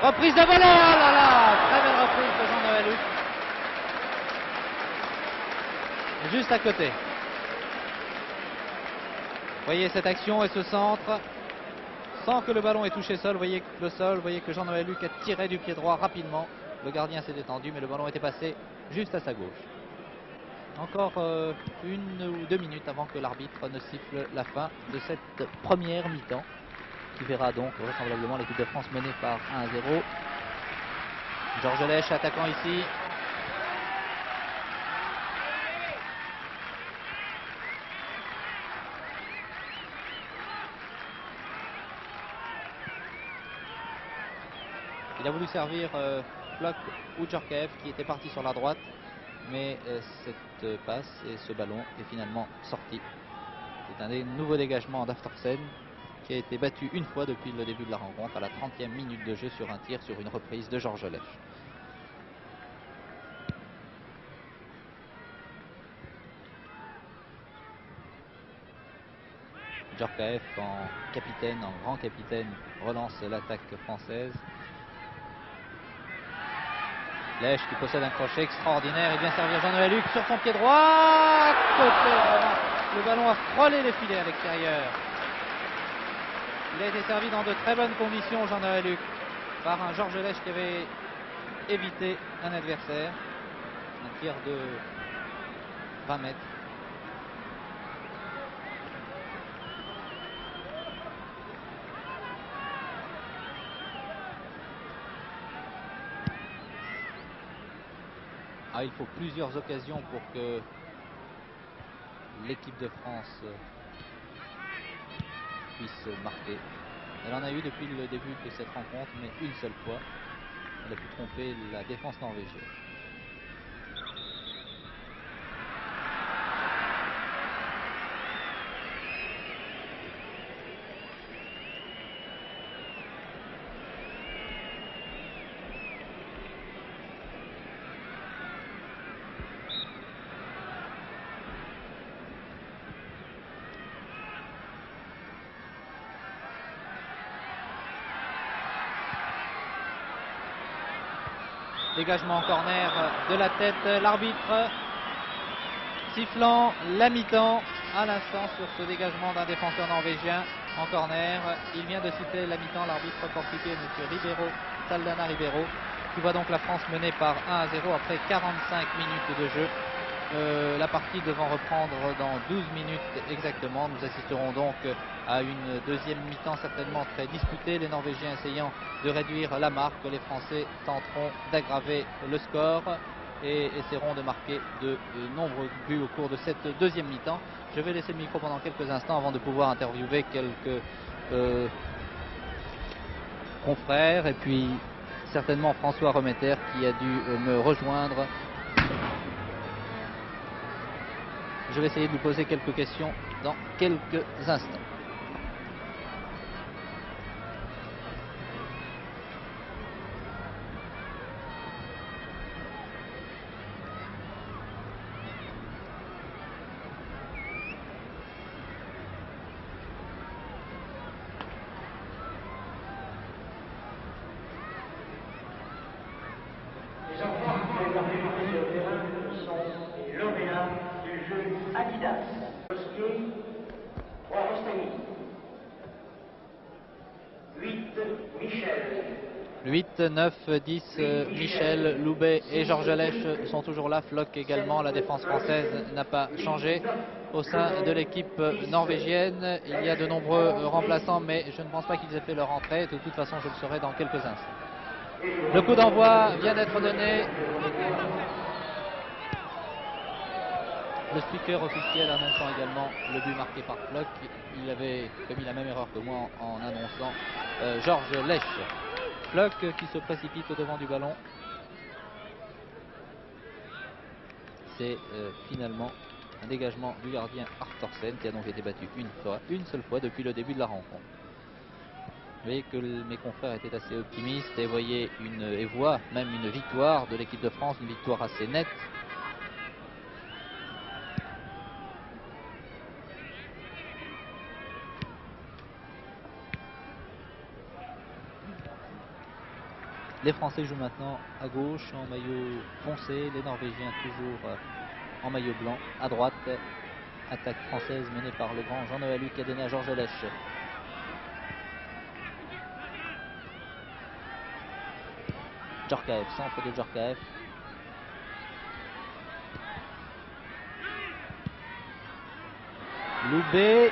Reprise de volée, oh là là, très belle reprise de Jean-Noël Huck. Juste à côté. Voyez cette action et ce centre sans que le ballon ait touché sol. Voyez que Jean-Noël Huck a tiré du pied droit rapidement. Le gardien s'est détendu, mais le ballon était passé juste à sa gauche. Encore 1 ou 2 minutes avant que l'arbitre ne siffle la fin de cette première mi-temps, qui verra donc vraisemblablement l'équipe de France menée par 1-0. Georges Lech attaquant ici. Il a voulu servir Flock ou Djorkaeff qui était parti sur la droite, mais cette passe et ce ballon est finalement sorti. C'est un des nouveaux dégagements d'Aftorsen qui a été battu une fois depuis le début de la rencontre à la 30e minute de jeu sur un tir sur une reprise de Georges Lech. Djorkaeff en capitaine, en grand capitaine, relance l'attaque française. Lech qui possède un crochet extraordinaire, il vient servir Jean-Noël Huck sur son pied droit. Côté, vraiment, le ballon a frôlé les filets à l'extérieur. Il a été servi dans de très bonnes conditions, Jean-Noël Huck, par un Georges Lech qui avait évité un adversaire. Un tir de 20 mètres. Il faut plusieurs occasions pour que l'équipe de France puisse marquer. Elle en a eu depuis le début de cette rencontre, mais une seule fois. Elle a pu tromper la défense norvégienne. Dégagement en corner de la tête, l'arbitre sifflant la mi-temps à l'instant sur ce dégagement d'un défenseur norvégien en corner. Il vient de siffler la mi-temps, l'arbitre portugais, M. Ribeiro, Saldana Ribeiro, qui voit donc la France menée par 1-0 après 45 minutes de jeu. La partie devant reprendre dans 12 minutes exactement. Nous assisterons donc à une deuxième mi-temps certainement très disputée, les Norvégiens essayant de réduire la marque. Les Français tenteront d'aggraver le score et essaieront de marquer de nombreux buts au cours de cette deuxième mi-temps. Je vais laisser le micro pendant quelques instants avant de pouvoir interviewer quelques confrères et puis certainement François Remeter qui a dû me rejoindre. Je vais essayer de lui poser quelques questions dans quelques instants. Les enfants qui viennent d'arriver sur le terrain sont les lauréats du jeu Adidas. Bosquier, 3 Rostani. 8 Michel. 8, 9, 10, Michel, Loubet et Georges Lèche sont toujours là. Floch également. La défense française n'a pas changé. Au sein de l'équipe norvégienne, il y a de nombreux remplaçants, mais je ne pense pas qu'ils aient fait leur entrée. De toute façon, je le saurai dans quelques instants. Le coup d'envoi vient d'être donné. Le speaker officiel annonçant également le but marqué par Floch. Il avait commis la même erreur que moi en annonçant Georges Lèche. Floch qui se précipite au devant du ballon. C'est finalement un dégagement du gardien Arthorsen qui a donc été battu une seule fois depuis le début de la rencontre. Vous voyez que mes confrères étaient assez optimistes et voient même une victoire de l'équipe de France, une victoire assez nette. Les Français jouent maintenant à gauche en maillot foncé, les Norvégiens toujours en maillot blanc. À droite, attaque française menée par le grand Jean-Noël Luc qui a donné à Georges Lèche. Djorkaeff, centre de Djorkaeff. Loubet.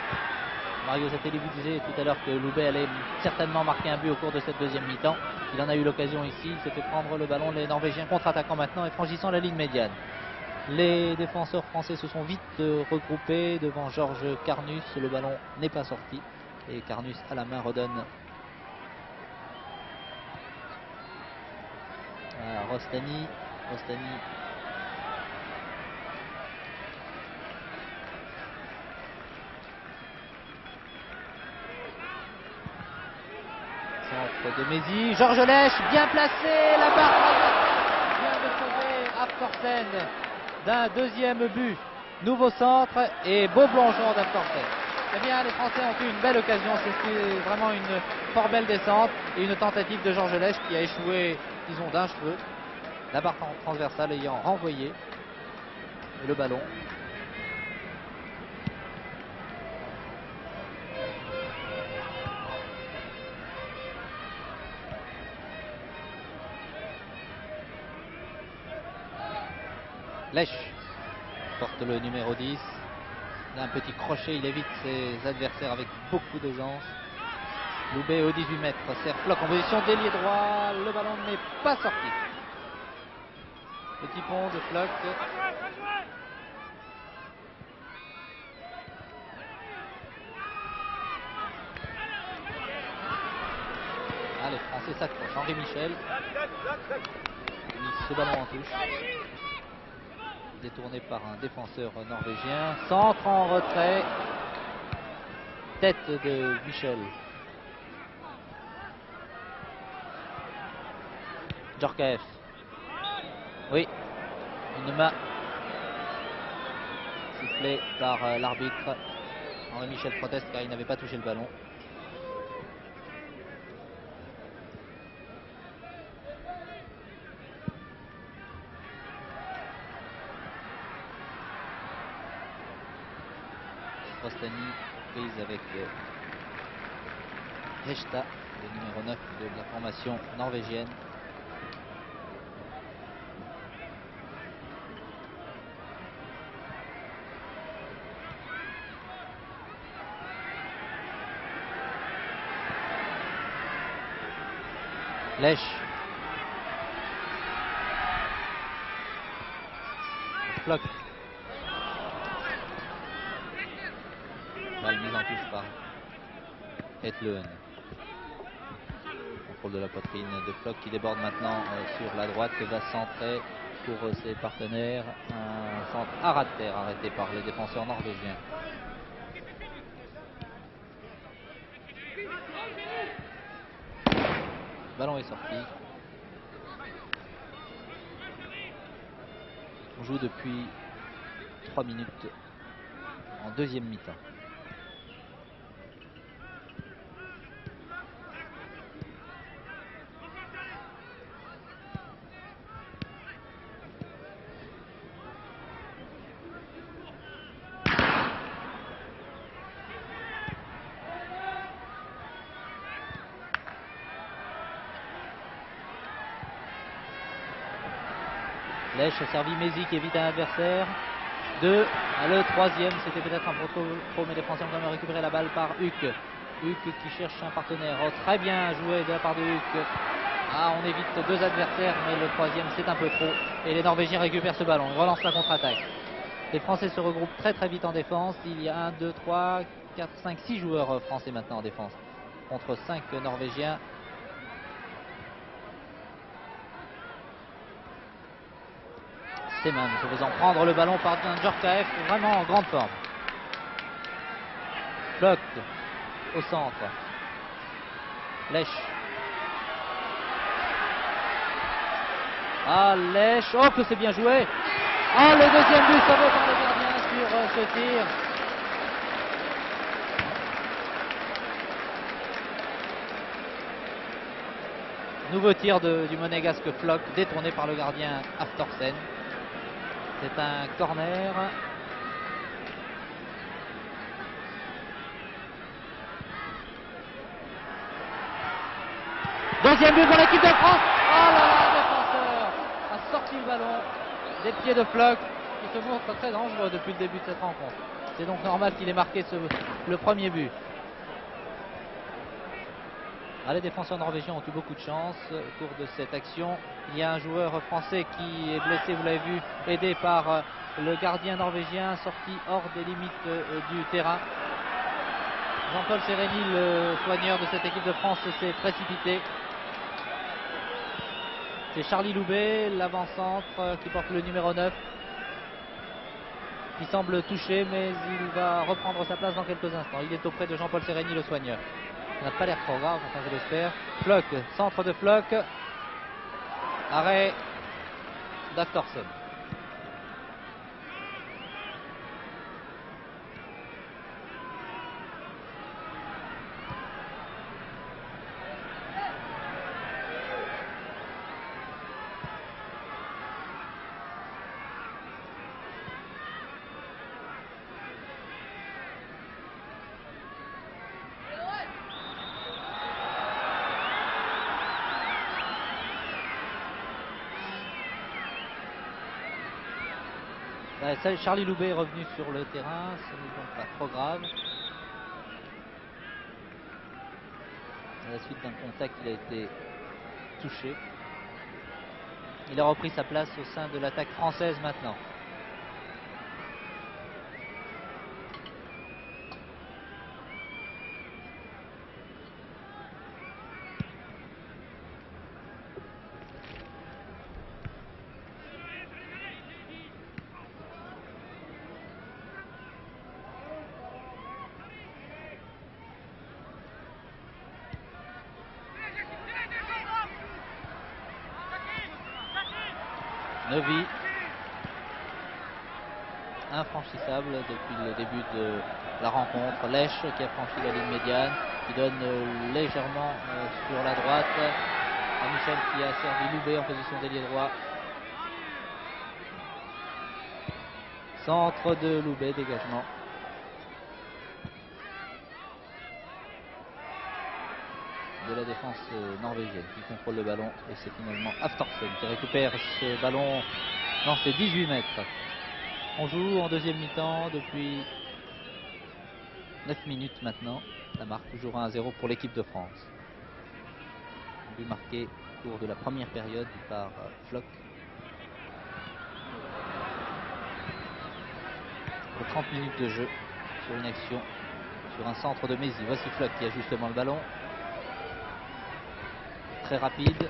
Mario Zatelli vous disait tout à l'heure que Loubet allait certainement marquer un but au cours de cette deuxième mi-temps. Il en a eu l'occasion ici, il s'est fait prendre le ballon. Les Norvégiens contre-attaquant maintenant et franchissant la ligne médiane. Les défenseurs français se sont vite regroupés devant Georges Carnus. Le ballon n'est pas sorti et Carnus à la main redonne à Rostani. Centre de Mézy, Georges Lèche, bien placé, la barre vient de sauver Arthorsen d'un deuxième but. Nouveau centre et beau plongeon d'Arthorsen. Eh bien, les Français ont eu une belle occasion, c'était vraiment une fort belle descente et une tentative de Georges Lèche qui a échoué, disons, d'un cheveu. La barre transversale ayant renvoyé le ballon. Lèche Porte le numéro 10. Il a un petit crochet, il évite ses adversaires avec beaucoup d'aisance. Loubet au 18 mètres, sert Floch en position d'ailier droit, le ballon n'est pas sorti. Petit pont de Floch. Ah, les Français s'accrochent. Henri Michel a mis ce ballon en touche. Détourné par un défenseur norvégien. Centre en retrait. Tête de Michel. Djorkaeff. Oui, une main sifflée par l'arbitre. Henri Michel proteste car il n'avait pas touché le ballon. Rostani prise avec Hechta, le numéro 9 de la formation norvégienne. Lèche. Floch. Balle mise en touche par Etlehen. Contrôle de la poitrine de Floch qui déborde maintenant sur la droite et va centrer pour ses partenaires. Un centre à ras de terre arrêté par les défenseurs norvégiens. Le ballon est sorti. On joue depuis 3 minutes en deuxième mi-temps. Lèche a servi Mézi qui évite un adversaire. 2. Le troisième, c'était peut-être un peu trop, mais les Français ont quand même récupéré la balle par Huck. Huck qui cherche un partenaire. Oh, très bien joué de la part de Huck. Ah, on évite 2 adversaires, mais le troisième c'est un peu trop. Et les Norvégiens récupèrent ce ballon, ils relancent la contre-attaque. Les Français se regroupent très très vite en défense. Il y a 1, 2, 3, 4, 5, 6 joueurs français maintenant en défense. Contre 5 Norvégiens. Seman se faisant prendre le ballon par Djorkaeff, vraiment en grande forme. Floch au centre. Lèche. Ah, Lèche. Oh, que c'est bien joué. Ah, le deuxième but sauvé par le gardien sur ce tir. Nouveau tir du monégasque Floch, détourné par le gardien Hafthorsen. C'est un corner. Deuxième but pour l'équipe de France. Oh là là, le défenseur a sorti le ballon des pieds de Floch qui se montre très dangereux depuis le début de cette rencontre. C'est donc normal qu'il ait marqué le premier but. Ah, les défenseurs norvégiens ont eu beaucoup de chance au cours de cette action. Il y a un joueur français qui est blessé, vous l'avez vu, aidé par le gardien norvégien, sorti hors des limites du terrain. Jean-Paul Sereni, le soigneur de cette équipe de France, s'est précipité. C'est Charlie Loubet, l'avant-centre qui porte le numéro 9, qui semble touché, mais il va reprendre sa place dans quelques instants. Il est auprès de Jean-Paul Sereni, le soigneur. Ça n'a pas l'air trop grave, enfin je l'espère. Floch, centre de Floch. Arrêt d'Hafthorsen. Charlie Loubet est revenu sur le terrain, ce n'est donc pas trop grave. À la suite d'un contact, il a été touché. Il a repris sa place au sein de l'attaque française maintenant. Novi, infranchissable depuis le début de la rencontre. Lèche qui a franchi la ligne médiane, qui donne légèrement sur la droite à Michel qui a servi Loubet en position d'ailier droit. Centre de Loubet, dégagement. De la défense norvégienne qui contrôle le ballon et c'est finalement Hafthorsen qui récupère ce ballon dans ses 18 mètres. On joue en deuxième mi-temps depuis 9 minutes maintenant. La marque toujours 1-0 pour l'équipe de France. Un but marqué au cours de la première période par Floch. Pour 30 minutes de jeu sur une action sur un centre de Mézy. Voici Floch qui a justement le ballon. Très rapide.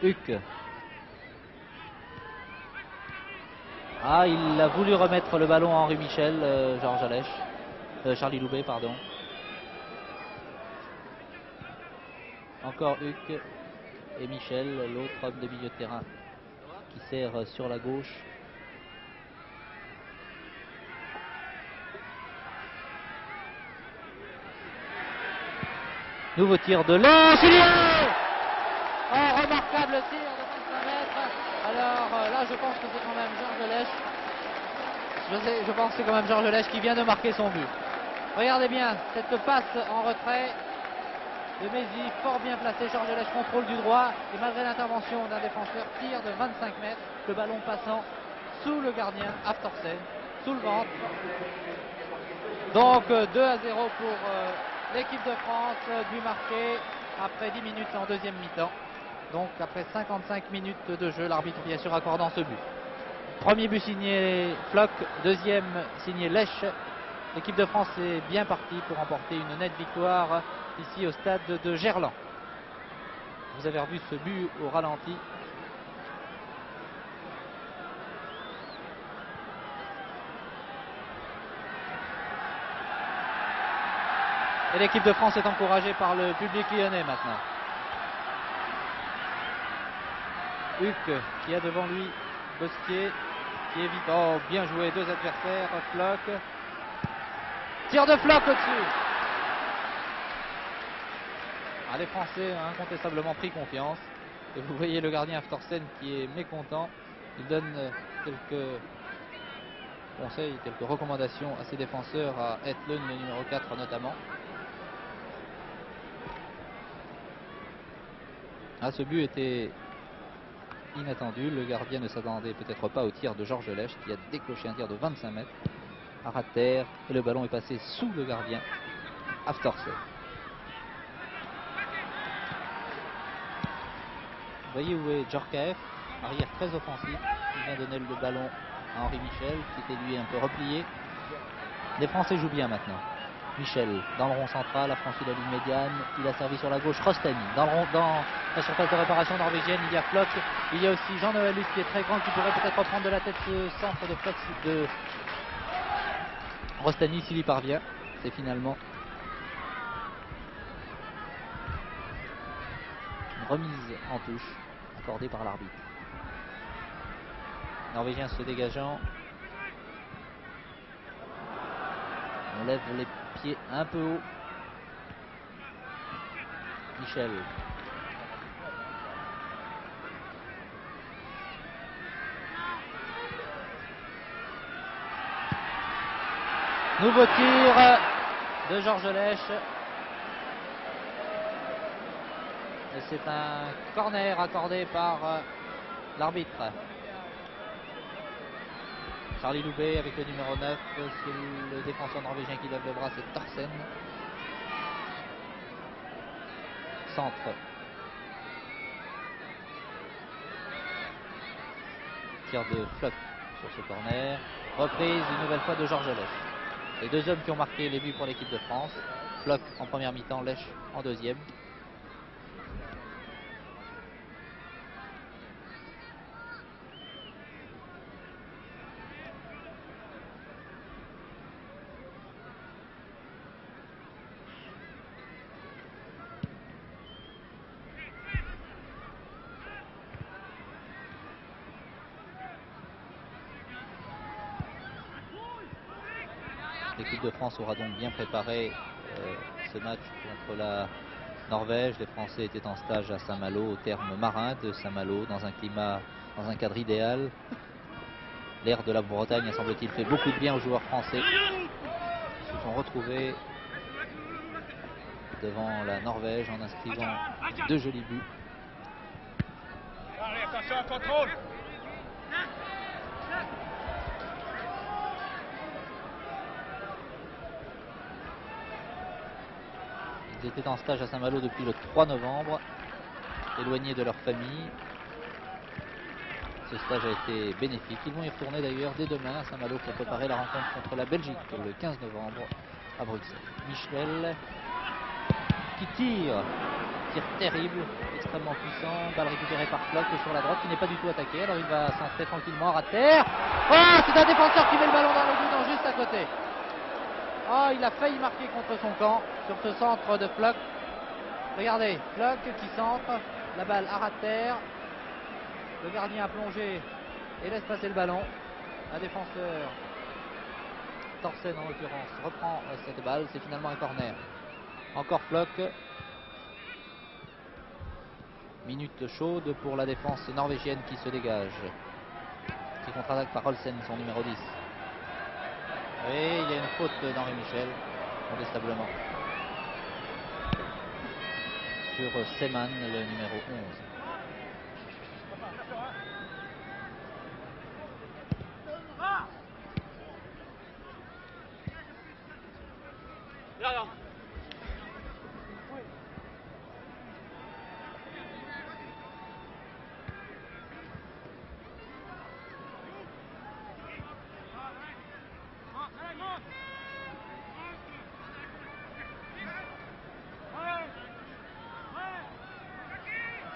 Huck. Ah, il a voulu remettre le ballon à Henri Michel, Georges Lèche, Charlie Loubet, pardon. Encore Huck et Michel, l'autre homme de milieu de terrain qui sert sur la gauche. Nouveau tir de Lèche. Oh, remarquable tir de 25 mètres. Alors là, je pense que c'est quand même Georges Lèche. Je pense que c'est quand même Georges Lèche qui vient de marquer son but. Regardez bien cette passe en retrait de Mézy, fort bien placé. Georges Lèche contrôle du droit et malgré l'intervention d'un défenseur, tire de 25 mètres, le ballon passant sous le gardien Hafthorsen, sous le ventre. Donc 2-0 pour l'équipe de France, but marqué après 10 minutes en deuxième mi-temps. Donc après 55 minutes de jeu, l'arbitre bien sûr accordant ce but. Premier but signé Floch, deuxième signé Lèche. L'équipe de France est bien partie pour remporter une nette victoire ici au stade de Gerland. Vous avez revu ce but au ralenti. Et l'équipe de France est encouragée par le public lyonnais maintenant. Huck qui a devant lui Bosquier qui évite. Oh, bien joué, deux adversaires. Floch. Tir de Floch au-dessus. Ah, les Français ont incontestablement pris confiance. Et vous voyez le gardien Hafthorsen qui est mécontent. Il donne quelques conseils, quelques recommandations à ses défenseurs, à Etlund, le numéro 4 notamment. Ah, ce but était inattendu. Le gardien ne s'attendait peut-être pas au tir de Georges Lèche qui a décoché un tir de 25 mètres à ras de terre et le ballon est passé sous le gardien Hafthorsen. Vous voyez où est Djorkaeff, arrière très offensif, qui vient donner le ballon à Henri Michel, qui était lui un peu replié. Les Français jouent bien maintenant. Michel dans le rond central a franchi la ligne médiane, il a servi sur la gauche Rostani. Dans la surface de réparation norvégienne, il y a Floch, il y a aussi Jean-Noël Huck qui est très grand, qui pourrait peut-être reprendre de la tête ce centre de Floch de Rostani s'il y parvient. C'est finalement une remise en touche accordée par l'arbitre. Norvégien se dégageant. On lève les pieds un peu haut. Michel. Nouveau tir de Georges Lèche. Et c'est un corner accordé par l'arbitre. Charlie Loubet avec le numéro 9. C'est le défenseur norvégien qui lève le bras, c'est Thorsen. Centre. Tir de Floch sur ce corner. Reprise une nouvelle fois de Georges Lèche. Les deux hommes qui ont marqué les buts pour l'équipe de France. Floch en première mi-temps, Lèche en deuxième. L'équipe de France aura donc bien préparé ce match contre la Norvège. Les Français étaient en stage à Saint-Malo, au terme marin de Saint-Malo, dans un cadre idéal. L'air de la Bretagne a, semble-t-il, fait beaucoup de bien aux joueurs français. Ils se sont retrouvés devant la Norvège en inscrivant 2 jolis buts. Allez, attention, contrôle. Ils étaient en stage à Saint-Malo depuis le 3 novembre, éloignés de leur famille. Ce stage a été bénéfique. Ils vont y retourner d'ailleurs dès demain à Saint-Malo pour préparer la rencontre contre la Belgique le 15 novembre à Bruxelles. Michel qui tire terrible, extrêmement puissant, balle récupérée par Floch sur la droite qui n'est pas du tout attaqué, alors il va centrer tranquillement à terre. Oh, c'est un défenseur qui met le ballon dans le but, juste à côté. Oh, il a failli marquer contre son camp sur ce centre de Floch. Regardez, Floch qui centre, la balle à terre. Le gardien a plongé et laisse passer le ballon. Un défenseur, Thorsen en l'occurrence, reprend cette balle. C'est finalement un corner. Encore Floch. Minute chaude pour la défense norvégienne qui se dégage. Qui contre-attaque par Olsen, son numéro 10. Et il y a une faute d'Henri Michel, contestablement, sur Seman, le numéro 11.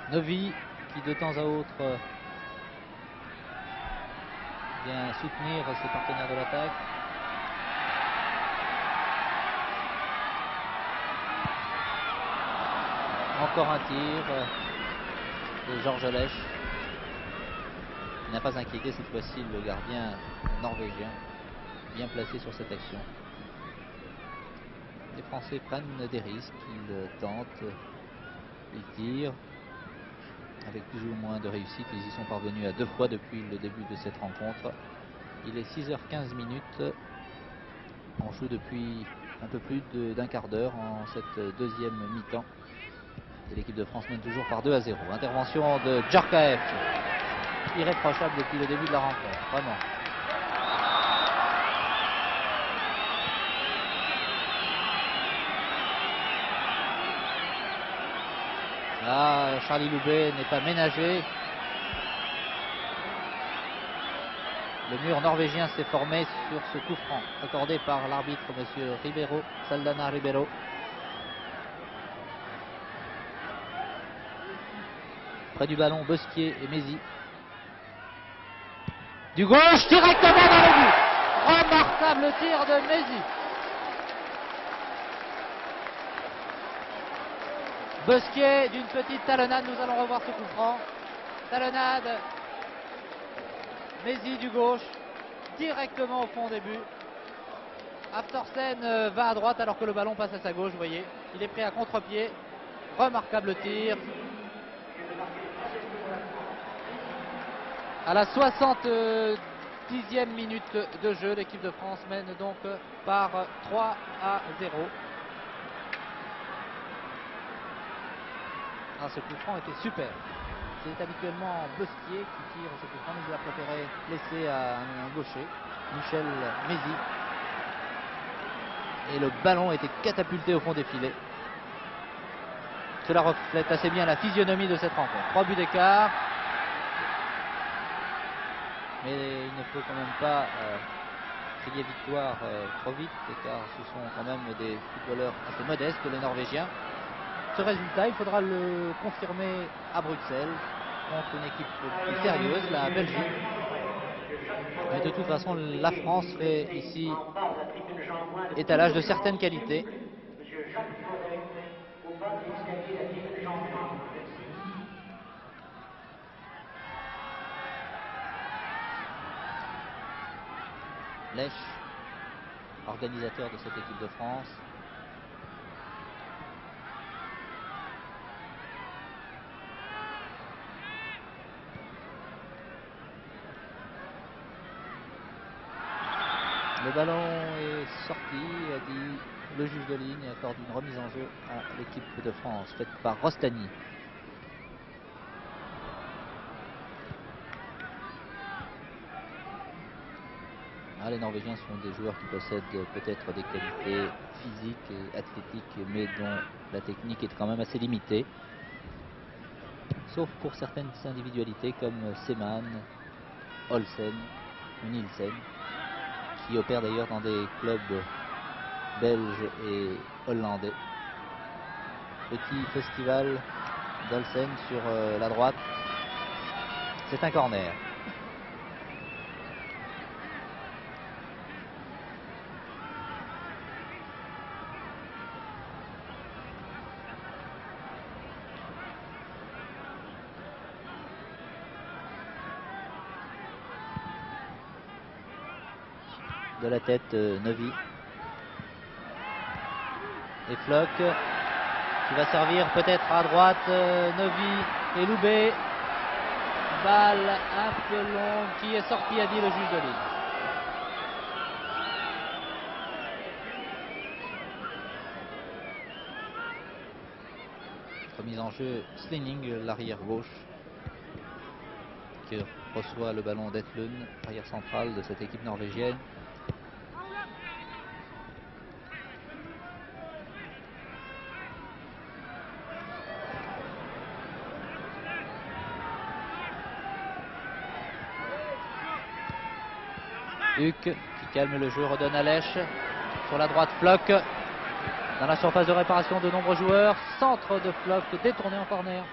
Novi qui de temps à autre vient soutenir ses partenaires de l'attaque. Encore un tir de Georges Lèche qui n'a pas inquiété cette fois-ci le gardien norvégien, bien placé sur cette action. Les Français prennent des risques, ils tentent, ils tirent. Avec plus ou moins de réussite, ils y sont parvenus à 2 fois depuis le début de cette rencontre. Il est 6h15 minutes. On joue depuis un peu plus d'un quart d'heure en cette deuxième mi-temps. Et l'équipe de France mène toujours par 2-0. Intervention de Djorkaeff, irréprochable depuis le début de la rencontre, vraiment. Là, Charlie Loubet n'est pas ménagé. Le mur norvégien s'est formé sur ce coup franc accordé par l'arbitre, monsieur Ribeiro, Saldana Ribeiro. Près du ballon, Bosquier et Mézy. Du gauche, directement dans le but. Remarquable tir de Mézy. Bosquier d'une petite talonnade, nous allons revoir ce coup franc. Talonnade, Mézy du gauche, directement au fond des buts. Thorsen va à droite alors que le ballon passe à sa gauche, vous voyez. Il est pris à contre-pied. Remarquable tir. À la 10e minute de jeu. L'équipe de France mène donc par 3-0. Ah, ce coup franc était super. C'est habituellement Bosquier qui tire ce coup franc, mais il a préféré laisser à un gaucher, Michel Mézy. Et le ballon était catapulté au fond des filets. Cela reflète assez bien la physionomie de cette rencontre. 3 buts d'écart. Mais il ne faut quand même pas crier victoire trop vite, car ce sont quand même des footballeurs assez modestes, les Norvégiens. Ce résultat, il faudra le confirmer à Bruxelles contre une équipe plus sérieuse, la Belgique. Mais de toute façon, la France fait ici étalage de certaines qualités. Monsieur Jacques Forêt, au bas de l'escalier de la tribune Jean-Franc. Merci. Lèche, organisateur de cette équipe de France. Le ballon est sorti, a dit le juge de ligne, et accorde une remise en jeu à l'équipe de France, faite par Rostani. Ah, les Norvégiens sont des joueurs qui possèdent peut-être des qualités physiques et athlétiques, mais dont la technique est quand même assez limitée. Sauf pour certaines individualités comme Seeman, Olsen ou Nielsen, qui opèrent d'ailleurs dans des clubs belges et hollandais. Petit festival d'Olsen sur la droite. C'est un corner. De la tête, Novi. Et Floch qui va servir peut-être à droite, Novi et Loubet. Balle un peu longue qui est sortie, a dit le juge de ligne. Remise en jeu, Slinning, l'arrière gauche, qui reçoit le ballon d'Etlund, arrière central de cette équipe norvégienne. Huck qui calme le jeu, redonne à Lèche. Sur la droite, Floch. Dans la surface de réparation, de nombreux joueurs. Centre de Floch, détourné en corner.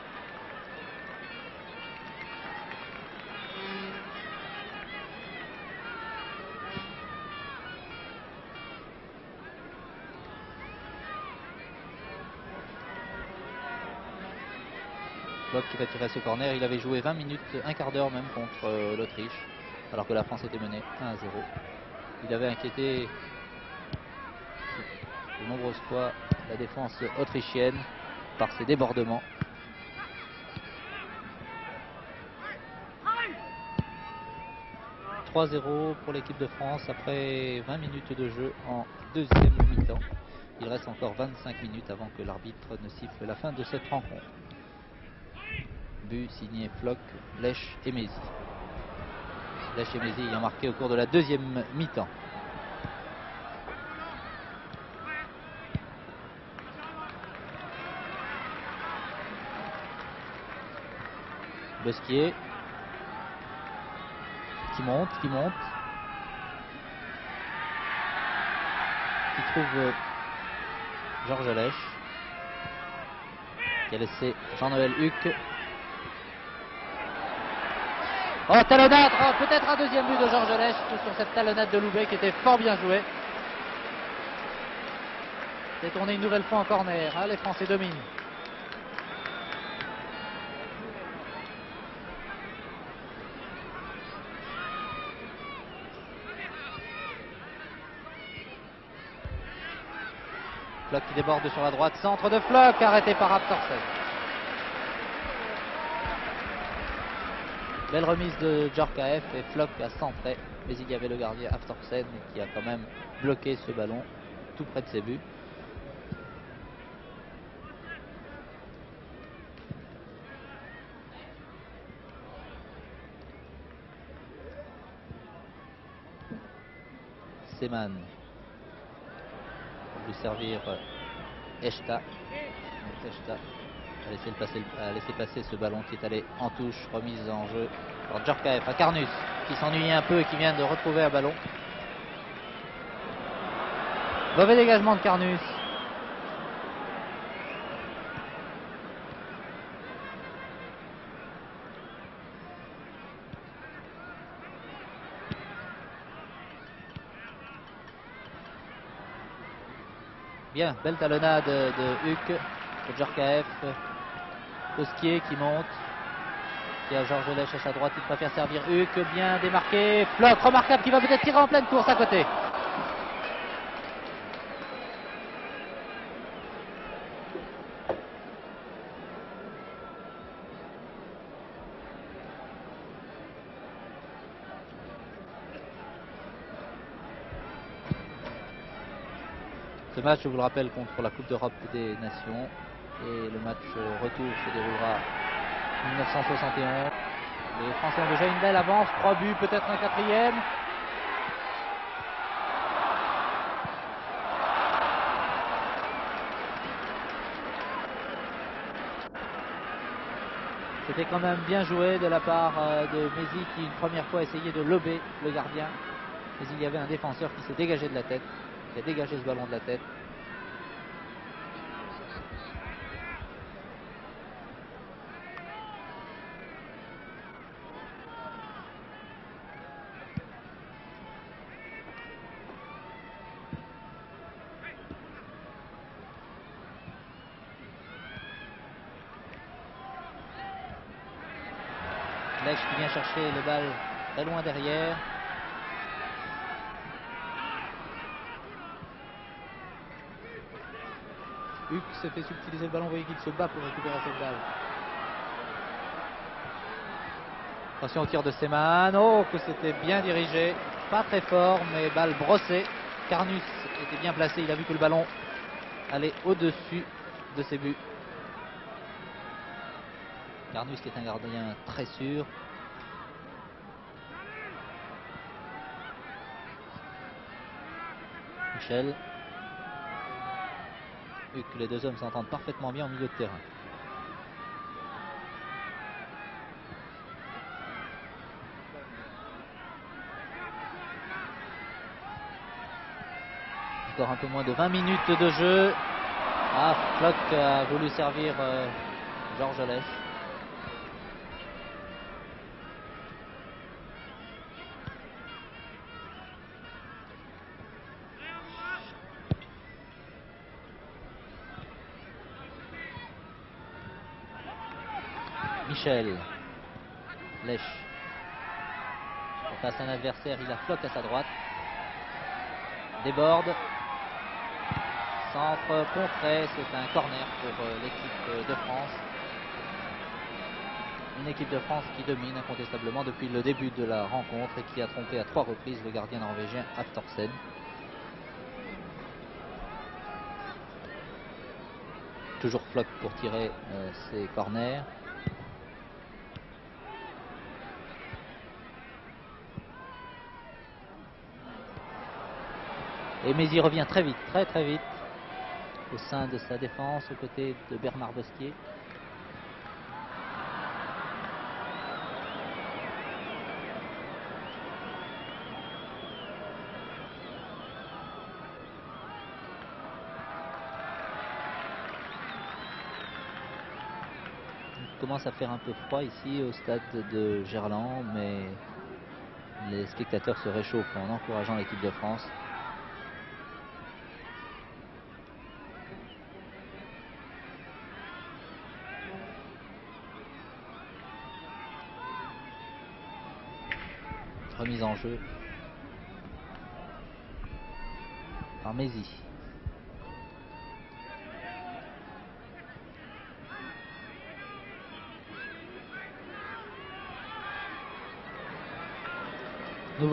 Floch qui va tirer ce corner. Il avait joué 20 minutes, un quart d'heure même contre l'Autriche, alors que la France était menée 1-0. Il avait inquiété de nombreuses fois la défense autrichienne par ses débordements. « 3-0 pour l'équipe de France après 20 minutes de jeu en deuxième mi-temps. Il reste encore 25 minutes avant que l'arbitre ne siffle la fin de cette rencontre. But signé Floch, Lèche et Mézy. Lèche et Mézy ayant marqué au cours de la deuxième mi-temps. Bosquier qui monte, qui trouve Georges Lèche, qui a laissé Jean-Noël Huck. Oh, talonnade, peut-être un deuxième but de Georges Lèche sur cette talonnade de Loubet qui était fort bien jouée. C'est tourné une nouvelle fois en corner, hein, les Français dominent. Floch qui déborde sur la droite, centre de Floch, arrêté par Absorsen. Belle remise de Djorkaeff et Floch a centré, mais il y avait le gardien Aftorsen qui a quand même bloqué ce ballon tout près de ses buts. Seman pour lui servir Eshta. Eshta a laissé passer ce ballon qui est allé en touche, remise en jeu par Djorkaeff à Carnus qui s'ennuie un peu et qui vient de retrouver un ballon. Mauvais dégagement de Carnus. Bien, belle talonnade de Huck, de Djorkaeff. Koskier qui monte. Il y a Georges Lèche à sa droite, il préfère servir Huck, bien démarqué. Floch, remarquable, qui va peut-être tirer en pleine course à côté. Ce match, je vous le rappelle, contre la Coupe d'Europe des Nations. Et le match retour se déroulera en 1971. Les Français ont déjà une belle avance, 3 buts, peut-être un quatrième. C'était quand même bien joué de la part de Mézy qui une première fois essayait de lober le gardien. Mais il y avait un défenseur qui s'est dégagé de la tête, qui a dégagé ce ballon de la tête. Lèche qui vient chercher le bal très loin derrière. Huck s'est fait subtiliser le ballon, vous voyez qu'il se bat pour récupérer cette balle. Attention au tir de Seman, oh que c'était bien dirigé, pas très fort mais balle brossée. Carnus était bien placé, il a vu que le ballon allait au-dessus de ses buts. Carnus qui est un gardien très sûr. Michel. Huck, les deux hommes s'entendent parfaitement bien au milieu de terrain. Encore un peu moins de 20 minutes de jeu. Ah, Floch a voulu servir Georges Lèche. Michel. Lèche. Face à un adversaire, il a Floch à sa droite. Déborde. Centre contré, c'est un corner pour l'équipe de France. Une équipe de France qui domine incontestablement depuis le début de la rencontre et qui a trompé à 3 reprises le gardien norvégien Aftorsen. Toujours Floch pour tirer ses corners. Et Mézy revient très vite, très vite au sein de sa défense aux côtés de Bernard Bosquier. Il commence à faire un peu froid ici au stade de Gerland, mais les spectateurs se réchauffent en encourageant l'équipe de France. Remise en jeu par Mézy.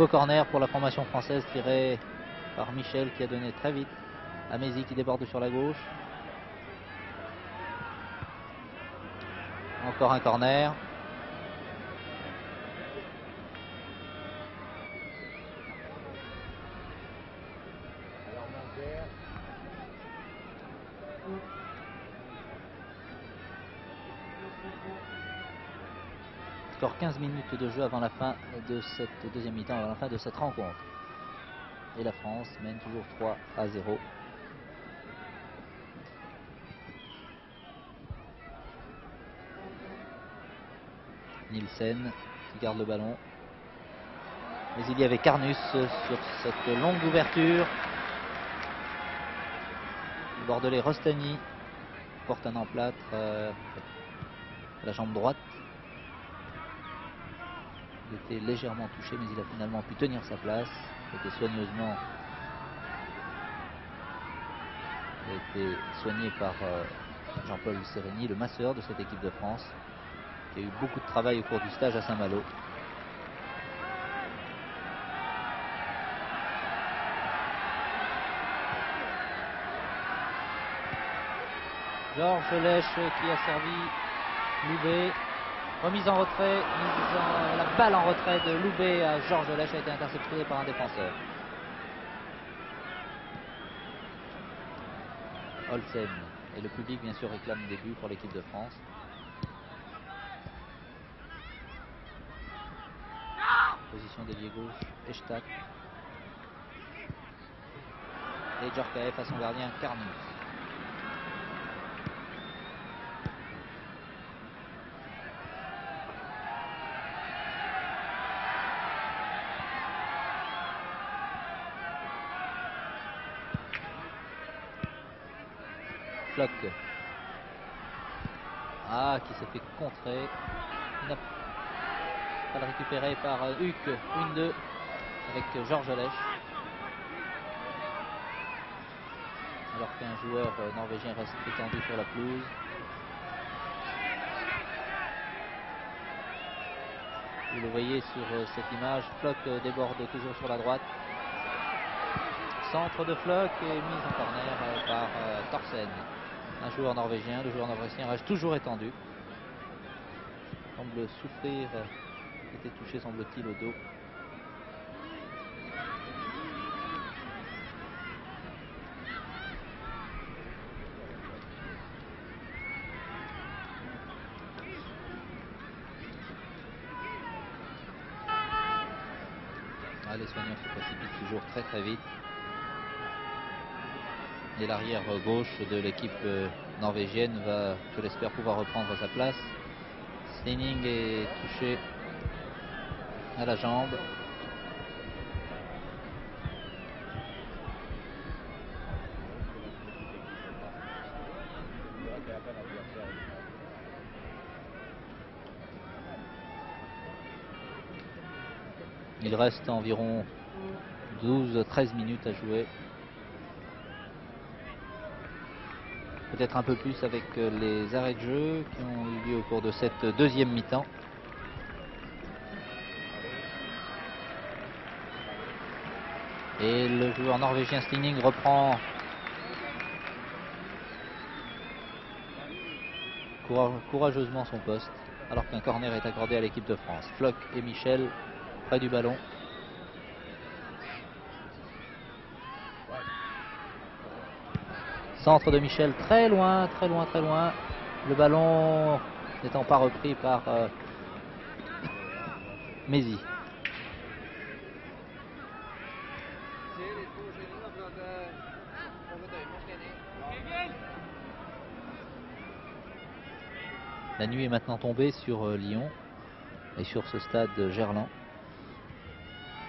nouveau corner pour la formation française tiré par Michel qui a donné très vite à Mézy qui déborde sur la gauche. Encore un corner. Encore 15 minutes de jeu avant la fin de cette deuxième mi-temps, avant la fin de cette rencontre. Et la France mène toujours 3-0. Nielsen qui garde le ballon. Mais il y avait Carnus sur cette longue ouverture. Le Bordelais Rostani porte un emplâtre à la jambe droite. Il était légèrement touché, mais il a finalement pu tenir sa place. Il a été soigné par Jean-Paul Sereni, le masseur de cette équipe de France, qui a eu beaucoup de travail au cours du stage à Saint-Malo. Georges Lèche qui a servi Loubet. Remise en retrait, la balle en retrait de Loubet à Georges Lèche a été interceptée par un défenseur. Olsen et le public bien sûr réclament des buts pour l'équipe de France. Position d'ailier gauche, Eshtat. Et Djorkaeff à son gardien Carnus. Flock. Ah, qui s'est fait contrer. Il n'a pas le récupéré par Huck. 1-2 avec Georges Lèche. Alors qu'un joueur norvégien reste étendu sur la pelouse. Vous le voyez sur cette image, Flock déborde toujours sur la droite. Centre de Flock et mise en corner par Thorsen. Un joueur norvégien, le joueur norvégien reste toujours étendu. Semble souffrir, était touché semble-t-il au dos. Ah, les soignants se précipitent toujours très très vite. Et l'arrière gauche de l'équipe norvégienne va, je l'espère, pouvoir reprendre sa place. Steining est touché à la jambe. Il reste environ 12-13 minutes à jouer. Peut-être un peu plus avec les arrêts de jeu qui ont eu lieu au cours de cette deuxième mi-temps. Et le joueur norvégien Steining reprend courageusement son poste, alors qu'un corner est accordé à l'équipe de France. Flock et Michel près du ballon. Centre de Michel très loin, très loin, très loin. Le ballon n'étant pas repris par Mézy. La nuit est maintenant tombée sur Lyon et sur ce stade Gerland.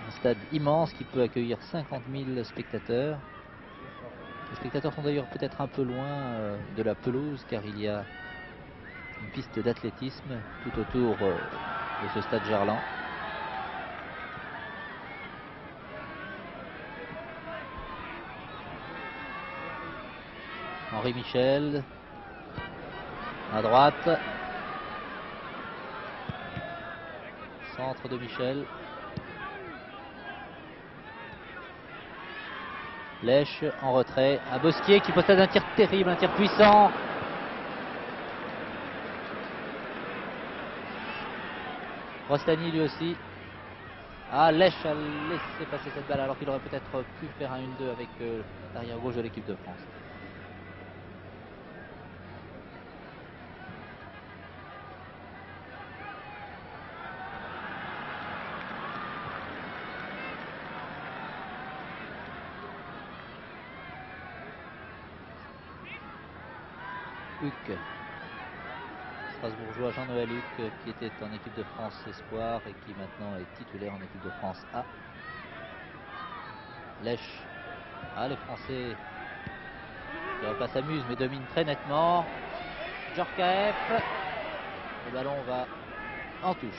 Un stade immense qui peut accueillir 50 000 spectateurs. Les spectateurs sont d'ailleurs peut-être un peu loin de la pelouse car il y a une piste d'athlétisme tout autour de ce stade Gerland. Henri Michel à droite. Centre de Michel. Lèche en retrait, un Bosquier qui possède un tir terrible, un tir puissant. Rostani lui aussi. Ah, Lèche a laissé passer cette balle alors qu'il aurait peut-être pu faire un 1-2 avec l'arrière gauche de l'équipe de France. Huck, Strasbourgeois Jean-Noël Huck, qui était en équipe de France Espoir et qui maintenant est titulaire en équipe de France A. Lèche. Ah, les Français qui ne pas s'amusent mais dominent très nettement. Djorkaeff. Le ballon va en touche.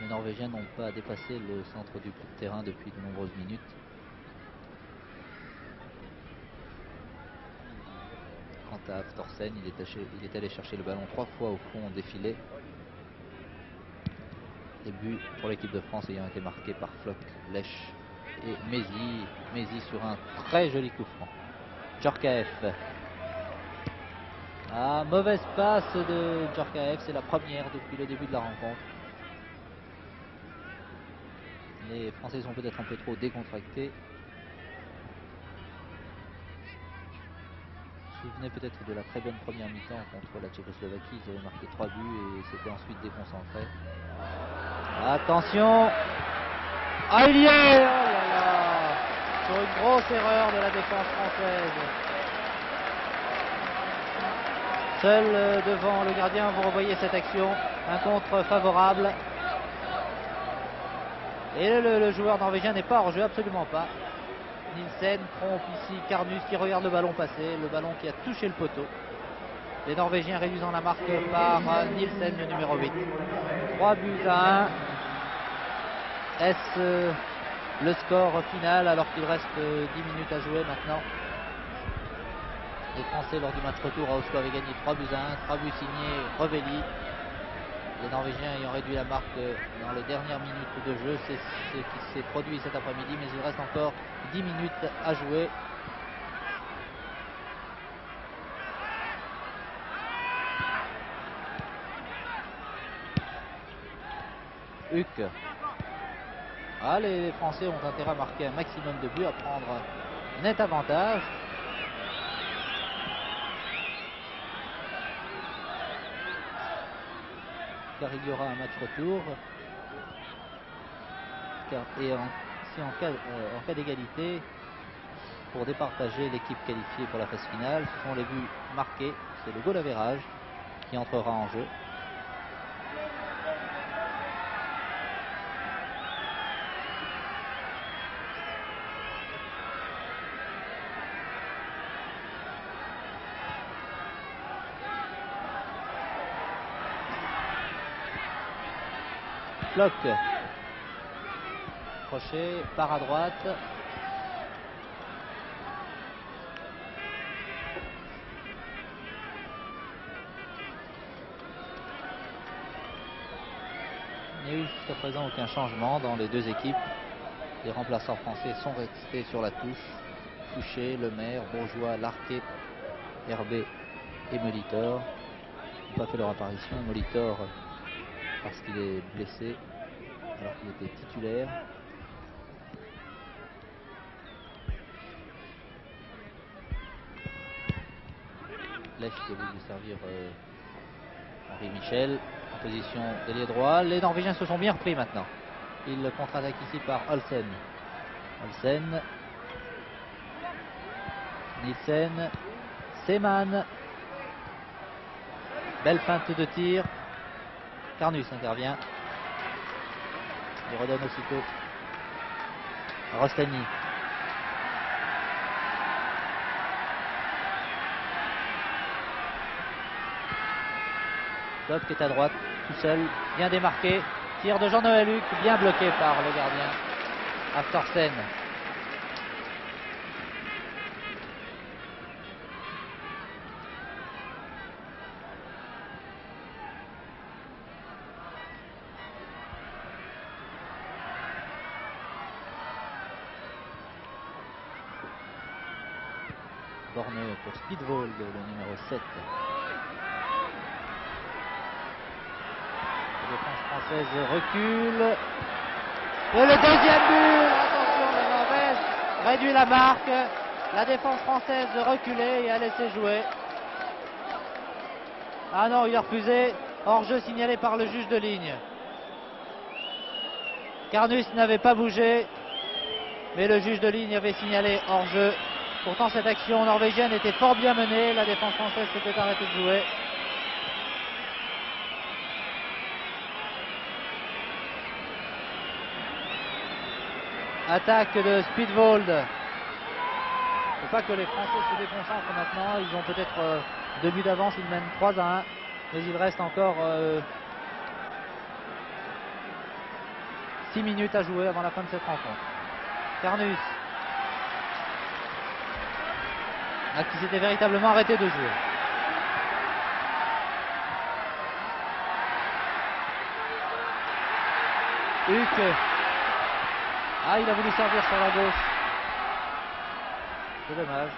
Les Norvégiens n'ont pas dépassé le centre du terrain depuis de nombreuses minutes. Quant à Aftorsen, il est allé chercher le ballon 3 fois au fond défilé. Les buts pour l'équipe de France ayant été marqués par Floch, Lèche et Mézy. Mézy sur un très joli coup franc. Djorkaeff. Ah, mauvaise passe de Djorkaeff, c'est la première depuis le début de la rencontre. Les Français sont peut-être un peu trop décontractés. Vous vous souvenez peut-être de la très bonne première mi-temps contre la Tchécoslovaquie. Ils avaient marqué 3 buts et s'étaient ensuite déconcentrés. Attention. Ah, il y est. Oh là là. Sur une grosse erreur de la défense française. Seul devant le gardien, vous revoyez cette action. Un contre favorable. Et le joueur norvégien n'est pas hors jeu, absolument pas. Nielsen trompe ici Carnus qui regarde le ballon passer, le ballon qui a touché le poteau. Les Norvégiens réduisant la marque par Nielsen, le numéro 8. 3 buts à 1. Est-ce le score final alors qu'il reste 10 minutes à jouer maintenant? Les Français lors du match retour à Oslo avaient gagné 3 buts à 1, 3 buts signés Revelli. Les Norvégiens ayant réduit la marque dans les dernières minutes de jeu, c'est ce qui s'est produit cet après-midi, mais il reste encore 10 minutes à jouer. Huck. Ah, les Français ont intérêt à marquer un maximum de buts, à prendre un net avantage. Car il y aura un match retour. Et en cas d'égalité, pour départager l'équipe qualifiée pour la phase finale, ce sont les buts marqués, c'est le goal average qui entrera en jeu. Floch. Crochet, part à droite. Il n'y a eu jusqu'à présent aucun changement dans les deux équipes. Les remplaçants français sont restés sur la touche. Fouché, Lemaire, Bourgeois, Larquet, Herbé et Molitor n'ont pas fait leur apparition. Molitor parce qu'il est blessé alors qu'il était titulaire. Lèche qui a voulu servir Henri Michel en position d'ailier droit. Les Norvégiens se sont bien repris maintenant. Ils contre-attaquent ici par Olsen. Olsen. Nielsen. Seeman. Belle feinte de tir. Carnus intervient. Il redonne aussitôt à Rostani. Floch qui est à droite, tout seul, bien démarqué. Tir de Jean-Noël Luc, bien bloqué par le gardien Aftorsen. Corner pour Speedvold, le numéro 7. La défense française recule. Et le deuxième but, attention, la Norvège réduit la marque. La défense française reculait et a laissé jouer. Ah non, il a refusé. Hors-jeu signalé par le juge de ligne. Carnus n'avait pas bougé, mais le juge de ligne avait signalé hors-jeu. Pourtant, cette action norvégienne était fort bien menée. La défense française s'était arrêtée de jouer. Attaque de Speedvold. Il ne faut pas que les Français se déconcentrent maintenant. Ils ont peut-être 2 buts d'avance. Ils mènent 3-1. Mais il reste encore 6 minutes à jouer avant la fin de cette rencontre. Carnus, qui s'était véritablement arrêté de jouer. Huck. Ah, il a voulu servir sur la gauche. C'est dommage.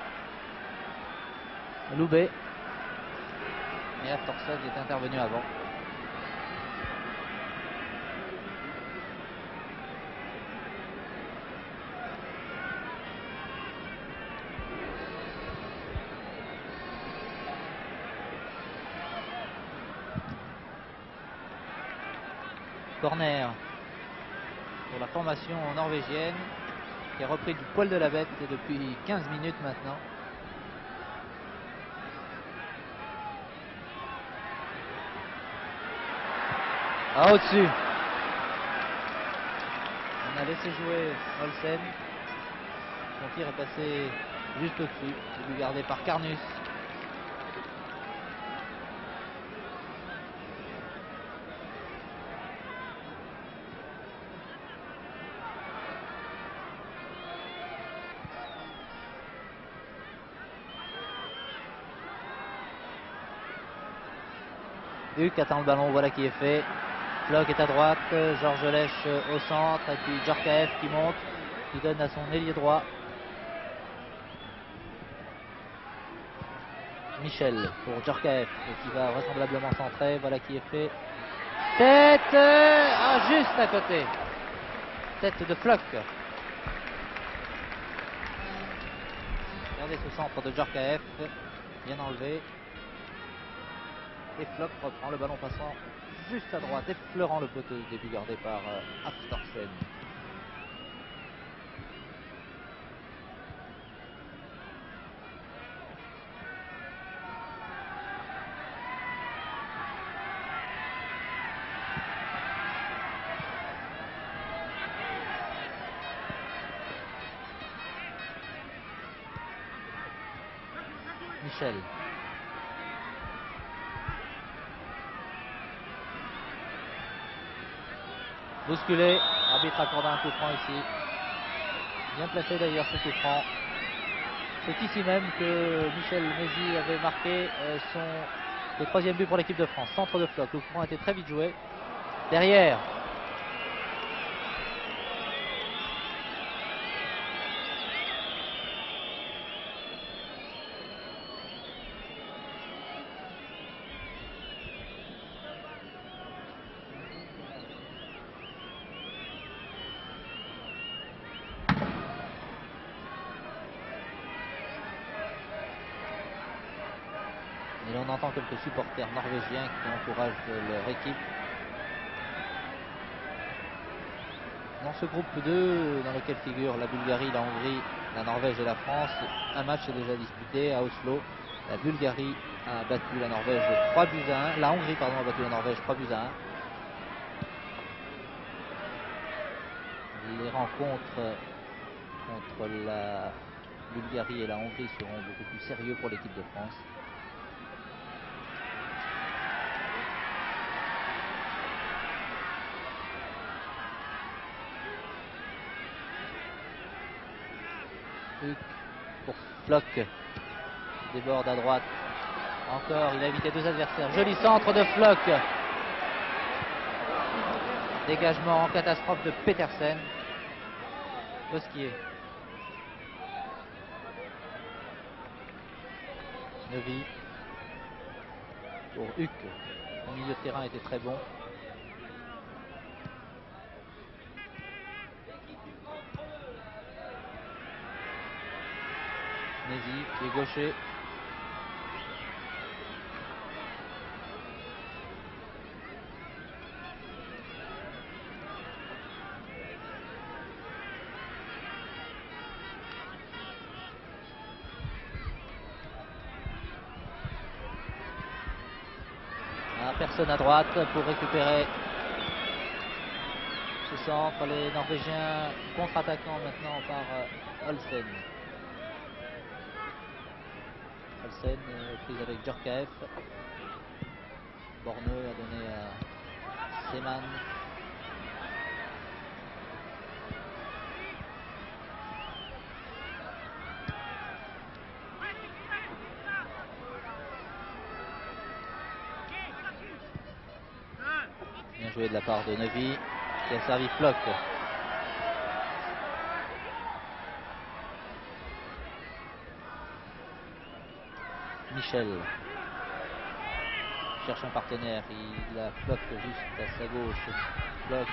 Loubet. Mais Aftorsen est intervenu avant. Corner pour la formation norvégienne qui a repris du poil de la bête depuis 15 minutes maintenant. Ah, au-dessus. On a laissé jouer Olsen. Son tir est passé juste au-dessus. Il est gardé par Carnus. Huck attend le ballon, voilà qui est fait. Floch est à droite, Georges Lèche au centre, et puis Djorkaeff qui monte, qui donne à son ailier droit. Michel pour Djorkaeff, qui va vraisemblablement centrer, voilà qui est fait. Tête, juste à côté. Tête de Floch. Regardez ce centre de Djorkaeff, bien enlevé. Et Floch reprend le ballon passant juste à droite, effleurant le poteau du début gardé par Aftorsen. Michel. Bousculé, arbitre accorde un coup franc ici. Bien placé d'ailleurs ce coup franc. C'est ici même que Michel Mézy avait marqué le 3e but pour l'équipe de France. Centre de Floch, le coup franc a été très vite joué. Derrière. Et on entend quelques supporters norvégiens qui encouragent leur équipe. Dans ce groupe 2, dans lequel figurent la Bulgarie, la Hongrie, la Norvège et la France, un match est déjà disputé à Oslo. La Bulgarie a battu la Norvège 3 buts à 1. La Hongrie, pardon, a battu la Norvège 3 buts à 1. Les rencontres contre la Bulgarie et la Hongrie seront beaucoup plus sérieux pour l'équipe de France. Huck pour Floch. Déborde à droite. Encore, il a évité deux adversaires. Joli centre de Floch. Dégagement en catastrophe de Petersen. Bosquier. Neuvy. Pour Huck. Le milieu de terrain était très bon. Mézy, pied gaucher. Personne à droite pour récupérer ce centre. Les Norvégiens contre-attaquant maintenant par Olsen. Olsen prise avec Djorkaeff. Borneux a donné à Seeman. Bien joué de la part de Neuvy qui a servi Floch. Michel cherche un partenaire, il a Floch juste à sa gauche. Floch,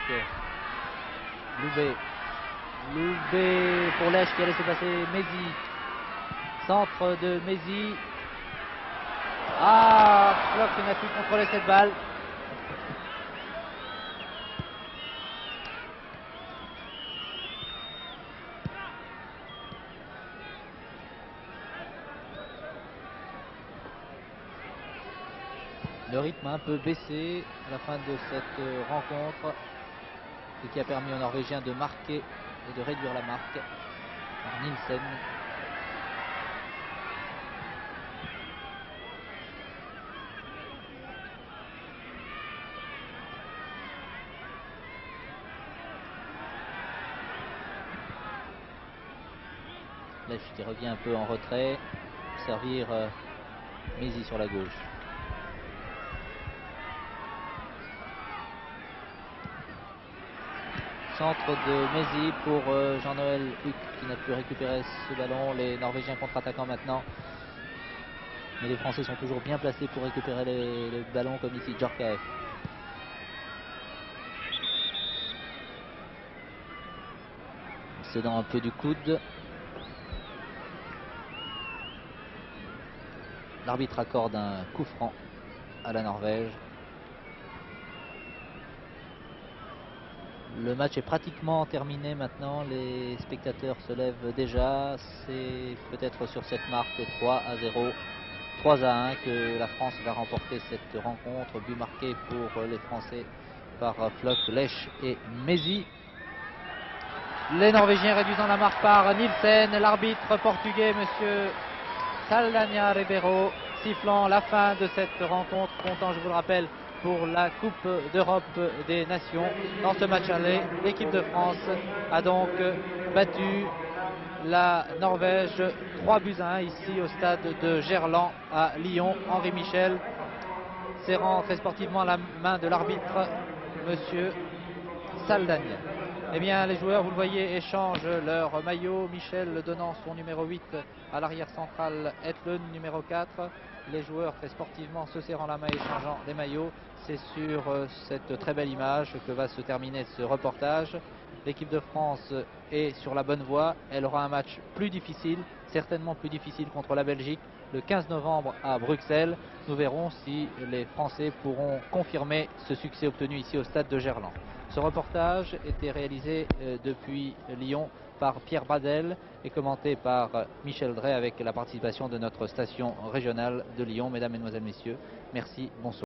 Loubet pour Lèche qui a laissé passer Mézy. Centre de Mézy. Ah, Floch n'a pu contrôler cette balle. Le rythme a un peu baissé à la fin de cette rencontre, ce qui a permis aux Norvégiens de marquer et de réduire la marque par Nielsen. Lèche qui revient un peu en retrait pour servir Mézy sur la gauche. Centre de Mézy pour Jean-Noël Huck qui n'a pu récupérer ce ballon. Les Norvégiens contre-attaquant maintenant. Mais les Français sont toujours bien placés pour récupérer les ballons comme ici Djorkaeff. Cédant un peu du coude. L'arbitre accorde un coup franc à la Norvège. Le match est pratiquement terminé maintenant, les spectateurs se lèvent déjà. C'est peut-être sur cette marque 3-0, 3-1 que la France va remporter cette rencontre. But marqué pour les Français par Floch, Lèche et Mézy. Les Norvégiens réduisant la marque par Nielsen. L'arbitre portugais, monsieur Saldanha Ribeiro, sifflant la fin de cette rencontre, comptant, je vous le rappelle, pour la Coupe d'Europe des Nations. Dans ce match aller, l'équipe de France a donc battu la Norvège 3-1 ici au stade de Gerland à Lyon. Henri Michel serrant très sportivement la main de l'arbitre, monsieur Saldanha. Eh bien, les joueurs, vous le voyez, échangent leur maillot. Michel donnant son numéro 8 à l'arrière central, Etlund numéro 4. Les joueurs, très sportivement, se serrant la main, échangeant les maillots. C'est sur cette très belle image que va se terminer ce reportage. L'équipe de France est sur la bonne voie. Elle aura un match plus difficile, certainement plus difficile contre la Belgique, le 15 novembre à Bruxelles. Nous verrons si les Français pourront confirmer ce succès obtenu ici au stade de Gerland. Ce reportage était réalisé depuis Lyon par Pierre Bradel et commenté par Michel Drey avec la participation de notre station régionale de Lyon. Mesdames, Mesdemoiselles, Messieurs, merci, bonsoir.